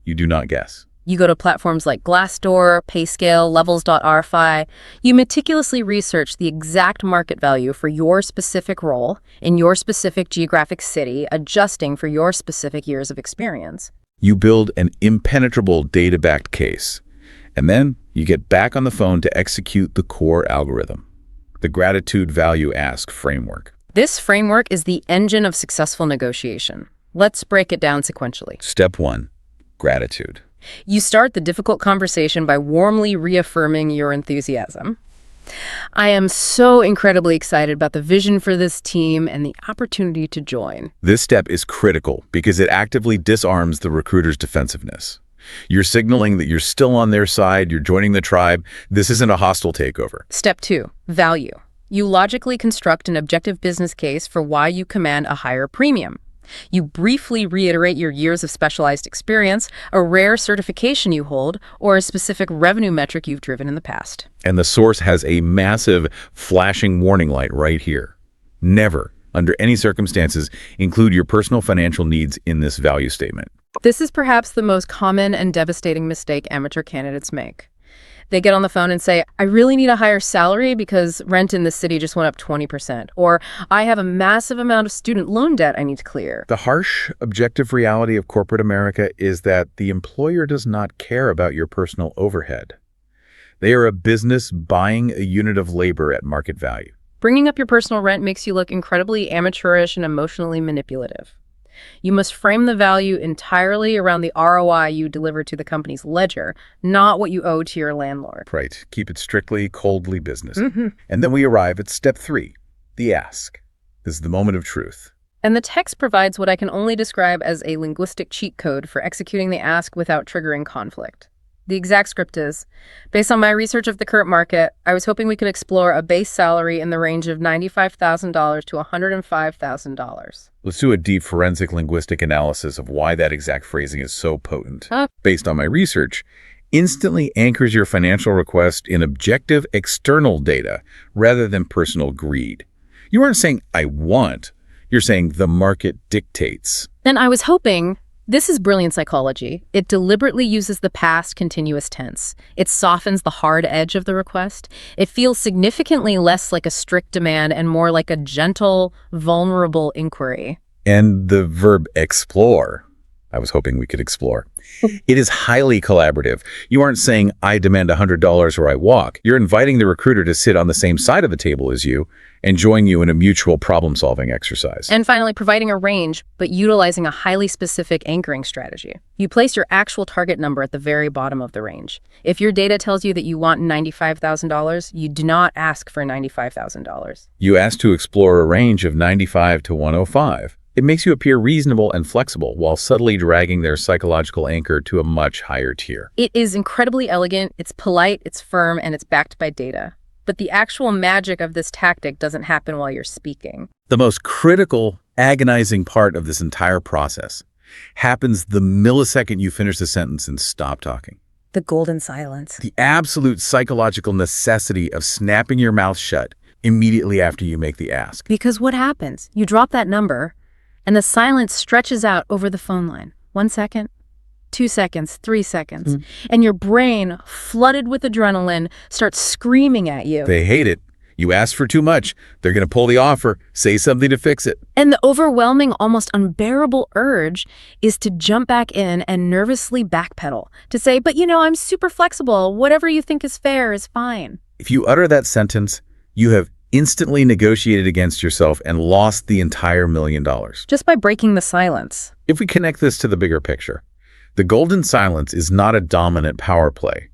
You do not guess. You go to platforms like Glassdoor, Payscale, Levels.rfi. You meticulously research the exact market value for your specific role in your specific geographic city, adjusting for your specific years of experience. You build an impenetrable data-backed case. And then you get back on the phone to execute the core algorithm, the gratitude value ask framework. This framework is the engine of successful negotiation. Let's break it down sequentially. Step 1, gratitude. You start the difficult conversation by warmly reaffirming your enthusiasm. I am so incredibly excited about the vision for this team and the opportunity to join. This step is critical because it actively disarms the recruiter's defensiveness. You're signaling that you're still on their side, you're joining the tribe. This isn't a hostile takeover. Step 2, value. You logically construct an objective business case for why you command a higher premium. You briefly reiterate your years of specialized experience, a rare certification you hold, or a specific revenue metric you've driven in the past. And the source has a massive flashing warning light right here. Never, under any circumstances, include your personal financial needs in this value statement. This is perhaps the most common and devastating mistake amateur candidates make. They get on the phone and say, "I really need a higher salary because rent in the city just went up 20%, or "I have a massive amount of student loan debt I need to clear." The harsh, objective reality of corporate America is that the employer does not care about your personal overhead. They are a business buying a unit of labor at market value. Bringing up your personal rent makes you look incredibly amateurish and emotionally manipulative. You must frame the value entirely around the ROI you deliver to the company's ledger, not what you owe to your landlord. Right. Keep it strictly, coldly business. And then we arrive at step 3, the ask. This is the moment of truth. And the text provides what I can only describe as a linguistic cheat code for executing the ask without triggering conflict. The exact script is, based on my research of the current market, I was hoping we could explore a base salary in the range of $95,000 to $105,000. Let's do a deep forensic linguistic analysis of why that exact phrasing is so potent. Based on my research, instantly anchors your financial request in objective external data rather than personal greed. You aren't saying, "I want." You're saying the market dictates. And I was hoping... This is brilliant psychology. It deliberately uses the past continuous tense. It softens the hard edge of the request. It feels significantly less like a strict demand and more like a gentle, vulnerable inquiry. And the verb explore. I was hoping we could explore. It is highly collaborative. You aren't saying, "I demand $100 or I walk." You're inviting the recruiter to sit on the same side of the table as you and join you in a mutual problem-solving exercise. And finally, providing a range, but utilizing a highly specific anchoring strategy. You place your actual target number at the very bottom of the range. If your data tells you that you want $95,000, you do not ask for $95,000. You ask to explore a range of 95 to 105. It makes you appear reasonable and flexible while subtly dragging their psychological anchor to a much higher tier. It is incredibly elegant, it's polite, it's firm, and it's backed by data. But the actual magic of this tactic doesn't happen while you're speaking. The most critical, agonizing part of this entire process happens the millisecond you finish the sentence and stop talking. The golden silence. The absolute psychological necessity of snapping your mouth shut immediately after you make the ask. Because what happens? You drop that number, And the silence stretches out over the phone line. 1 second, 2 seconds, 3 seconds. And your brain, flooded with adrenaline, starts screaming at you. They hate it. You ask for too much. They're going to pull the offer, say something to fix it. And the overwhelming, almost unbearable urge is to jump back in and nervously backpedal, to say, but I'm super flexible. Whatever you think is fair is fine. If you utter that sentence, you have instantly negotiated against yourself and lost the entire $1 million. Just by breaking the silence. If we connect this to the bigger picture, the golden silence is not a dominant power play.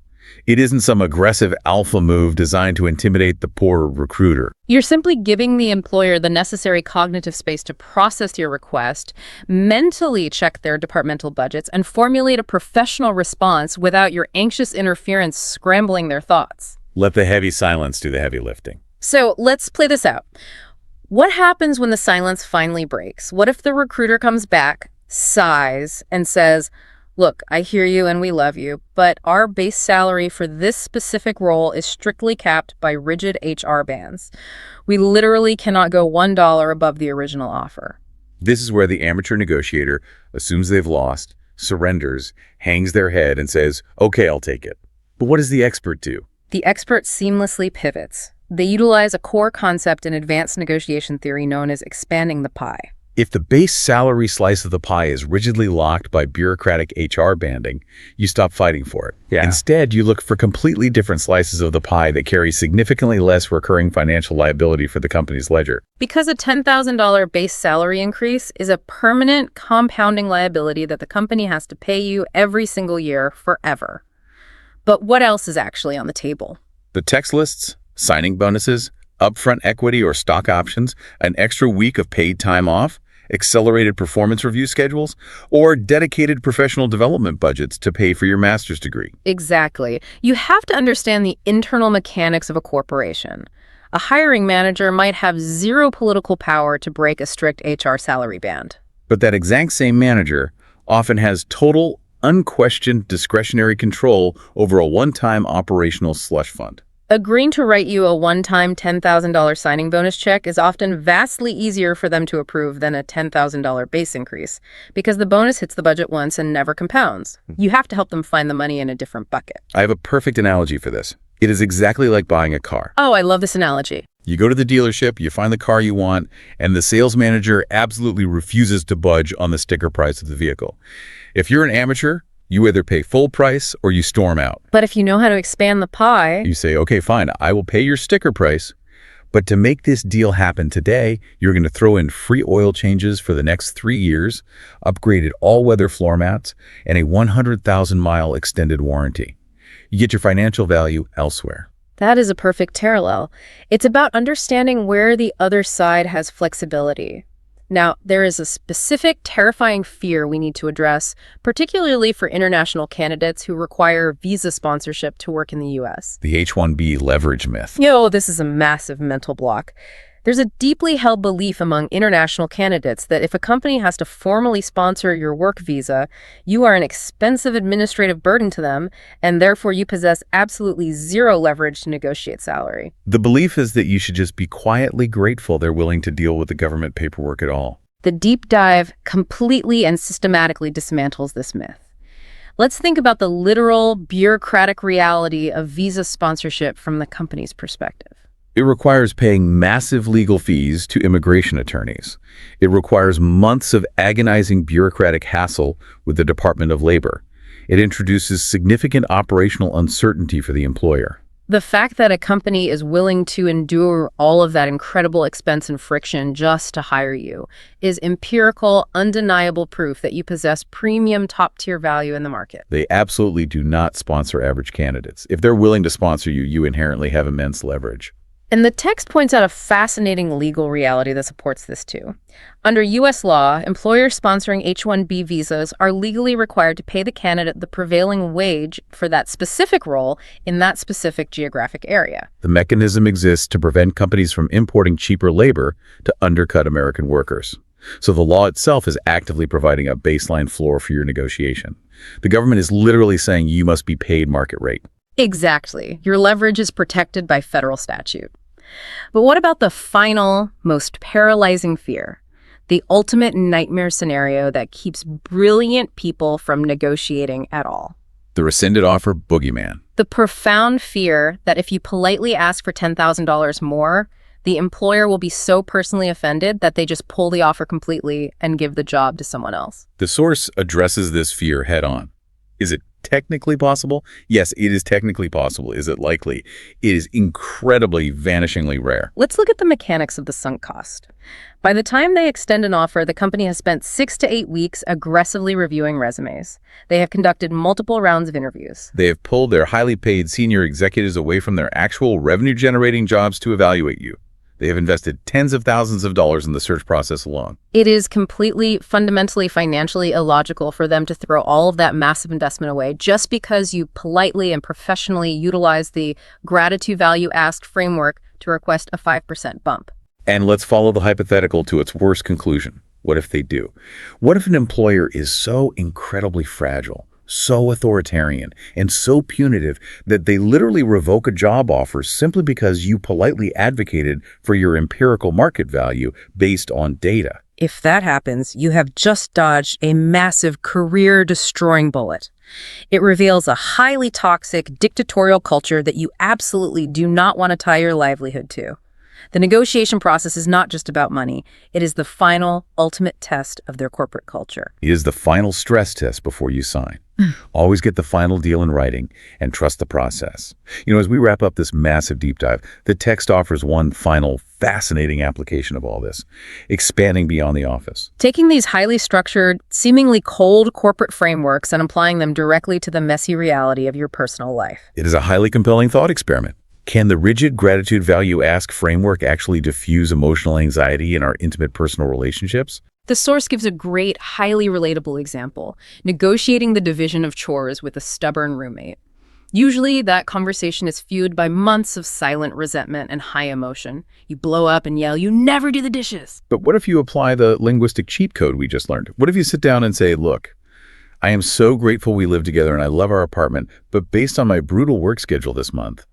It isn't some aggressive alpha move designed to intimidate the poor recruiter. You're simply giving the employer the necessary cognitive space to process your request, mentally check their departmental budgets, and formulate a professional response without your anxious interference scrambling their thoughts. Let the heavy silence do the heavy lifting. So let's play this out. What happens when the silence finally breaks? What if the recruiter comes back, sighs, and says, look, I hear you and we love you, but our base salary for this specific role is strictly capped by rigid HR bands. We literally cannot go $1 above the original offer. This is where the amateur negotiator assumes they've lost, surrenders, hangs their head, and says, okay, I'll take it. But what does the expert do? The expert seamlessly pivots. They utilize a core concept in advanced negotiation theory known as expanding the pie. If the base salary slice of the pie is rigidly locked by bureaucratic HR banding, you stop fighting for it. Instead, you look for completely different slices of the pie that carry significantly less recurring financial liability for the company's ledger. Because a $10,000 base salary increase is a permanent compounding liability that the company has to pay you every single year forever. But what else is actually on the table? The text lists, signing bonuses, upfront equity or stock options, an extra week of paid time off, accelerated performance review schedules, or dedicated professional development budgets to pay for your master's degree. Exactly. You have to understand the internal mechanics of a corporation. A hiring manager might have zero political power to break a strict HR salary band. But that exact same manager often has total, unquestioned discretionary control over a one-time operational slush fund. Agreeing to write you a one-time $10,000 signing bonus check is often vastly easier for them to approve than a $10,000 base increase, because the bonus hits the budget once and never compounds. You have to help them find the money in a different bucket. I have a perfect analogy for this. It is exactly like buying a car. Oh, I love this analogy. You go to the dealership, you find the car you want, and the sales manager absolutely refuses to budge on the sticker price of the vehicle. If you're an amateur, you either pay full price or you storm out. But if you know how to expand the pie... You say, okay, fine, I will pay your sticker price. But to make this deal happen today, you're going to throw in free oil changes for the next 3 years, upgraded all-weather floor mats, and a 100,000-mile extended warranty. You get your financial value elsewhere. That is a perfect parallel. It's about understanding where the other side has flexibility. Now, there is a specific terrifying fear we need to address, particularly for international candidates who require visa sponsorship to work in the U.S. The H-1B leverage myth. This is a massive mental block. There's a deeply held belief among international candidates that if a company has to formally sponsor your work visa, you are an expensive administrative burden to them, and therefore you possess absolutely zero leverage to negotiate salary. The belief is that you should just be quietly grateful they're willing to deal with the government paperwork at all. The deep dive completely and systematically dismantles this myth. Let's think about the literal bureaucratic reality of visa sponsorship from the company's perspective. It requires paying massive legal fees to immigration attorneys. It requires months of agonizing bureaucratic hassle with the Department of Labor. It introduces significant operational uncertainty for the employer. The fact that a company is willing to endure all of that incredible expense and friction just to hire you is empirical, undeniable proof that you possess premium top-tier value in the market. They absolutely do not sponsor average candidates. If they're willing to sponsor you, you inherently have immense leverage. And the text points out a fascinating legal reality that supports this too. Under U.S. law, employers sponsoring H-1B visas are legally required to pay the candidate the prevailing wage for that specific role in that specific geographic area. The mechanism exists to prevent companies from importing cheaper labor to undercut American workers. So the law itself is actively providing a baseline floor for your negotiation. The government is literally saying you must be paid market rate. Exactly. Your leverage is protected by federal statute. But what about the final, most paralyzing fear? The ultimate nightmare scenario that keeps brilliant people from negotiating at all. The rescinded offer boogeyman. The profound fear that if you politely ask for $10,000 more, the employer will be so personally offended that they just pull the offer completely and give the job to someone else. The source addresses this fear head on. Is it technically possible? Yes, it is technically possible. Is it likely? It is incredibly, vanishingly rare. Let's look at the mechanics of the sunk cost. By the time they extend an offer, the company has spent 6 to 8 weeks aggressively reviewing resumes. They have conducted multiple rounds of interviews. They have pulled their highly paid senior executives away from their actual revenue-generating jobs to evaluate you. They have invested tens of thousands of dollars in the search process alone. It is completely, fundamentally, financially illogical for them to throw all of that massive investment away just because you politely and professionally utilize the gratitude value ask framework to request a 5% bump. And let's follow the hypothetical to its worst conclusion. What if they do? What if an employer is so incredibly fragile, so authoritarian, and so punitive that they literally revoke a job offer simply because you politely advocated for your empirical market value based on data? If that happens, you have just dodged a massive career-destroying bullet. It reveals a highly toxic, dictatorial culture that you absolutely do not want to tie your livelihood to. The negotiation process is not just about money. It is the final, ultimate test of their corporate culture. It is the final stress test before you sign. Always get the final deal in writing and trust the process. As we wrap up this massive deep dive, the text offers one final, fascinating application of all this, expanding beyond the office. Taking these highly structured, seemingly cold corporate frameworks and applying them directly to the messy reality of your personal life. It is a highly compelling thought experiment. Can the rigid gratitude value ask framework actually diffuse emotional anxiety in our intimate personal relationships? The source gives a great, highly relatable example, negotiating the division of chores with a stubborn roommate. Usually, that conversation is fueled by months of silent resentment and high emotion. You blow up and yell, "You never do the dishes!" But what if you apply the linguistic cheat code we just learned? What if you sit down and say, look, I am so grateful we live together and I love our apartment, but based on my brutal work schedule this month,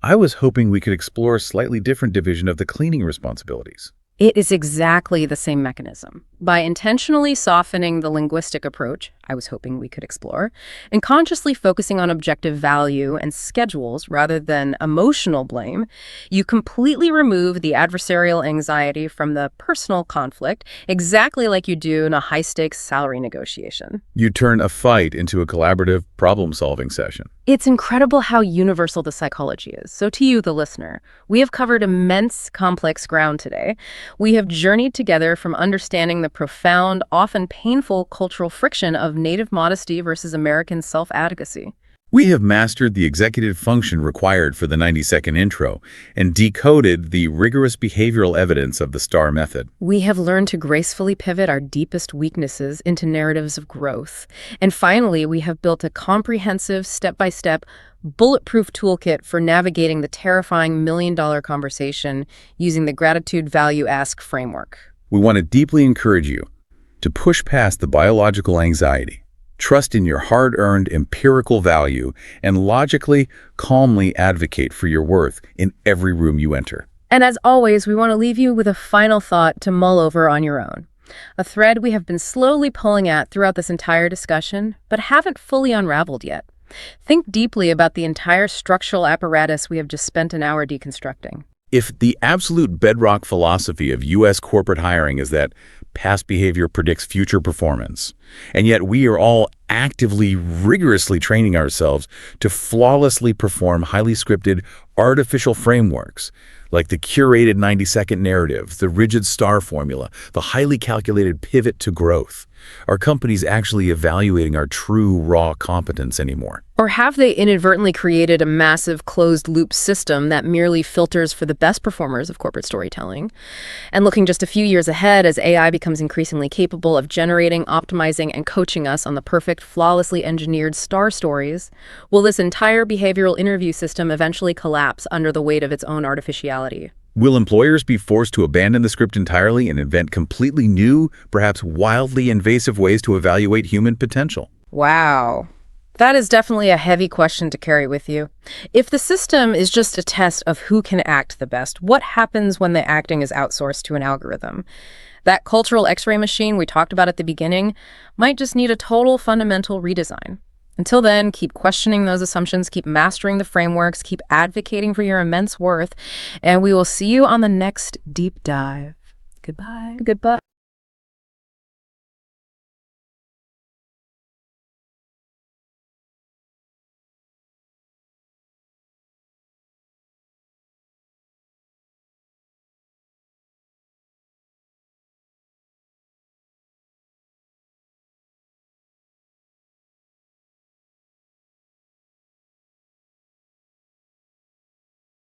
I was hoping we could explore a slightly different division of the cleaning responsibilities. It is exactly the same mechanism. By intentionally softening the linguistic approach, I was hoping we could explore, and consciously focusing on objective value and schedules rather than emotional blame, you completely remove the adversarial anxiety from the personal conflict, exactly like you do in a high-stakes salary negotiation. You turn a fight into a collaborative problem-solving session. It's incredible how universal the psychology is. So to you, the listener, we have covered immense, complex ground today. We have journeyed together from understanding the profound, often painful cultural friction of native modesty versus American self-advocacy. We have mastered the executive function required for the 90-second intro and decoded the rigorous behavioral evidence of the STAR method. We have learned to gracefully pivot our deepest weaknesses into narratives of growth. And finally, we have built a comprehensive, step-by-step, bulletproof toolkit for navigating the terrifying million-dollar conversation using the gratitude value ask framework. We want to deeply encourage you to push past the biological anxiety, trust in your hard-earned empirical value, and logically, calmly advocate for your worth in every room you enter. And as always, we want to leave you with a final thought to mull over on your own. A thread we have been slowly pulling at throughout this entire discussion, but haven't fully unraveled yet. Think deeply about the entire structural apparatus we have just spent an hour deconstructing. If the absolute bedrock philosophy of U.S. corporate hiring is that past behavior predicts future performance, and yet we are all actively, rigorously training ourselves to flawlessly perform highly scripted, artificial frameworks, like the curated 90-second narrative, the rigid STAR formula, the highly calculated pivot to growth, are companies actually evaluating our true, raw competence anymore? Or have they inadvertently created a massive closed-loop system that merely filters for the best performers of corporate storytelling? And looking just a few years ahead, as AI becomes increasingly capable of generating, optimizing, and coaching us on the perfect, flawlessly engineered STAR stories, will this entire behavioral interview system eventually collapse under the weight of its own artificiality? Will employers be forced to abandon the script entirely and invent completely new, perhaps wildly invasive ways to evaluate human potential? Wow. That is definitely a heavy question to carry with you. If the system is just a test of who can act the best, what happens when the acting is outsourced to an algorithm? That cultural x-ray machine we talked about at the beginning might just need a total fundamental redesign. Until then, keep questioning those assumptions, keep mastering the frameworks, keep advocating for your immense worth, and we will see you on the next deep dive. Goodbye. Goodbye.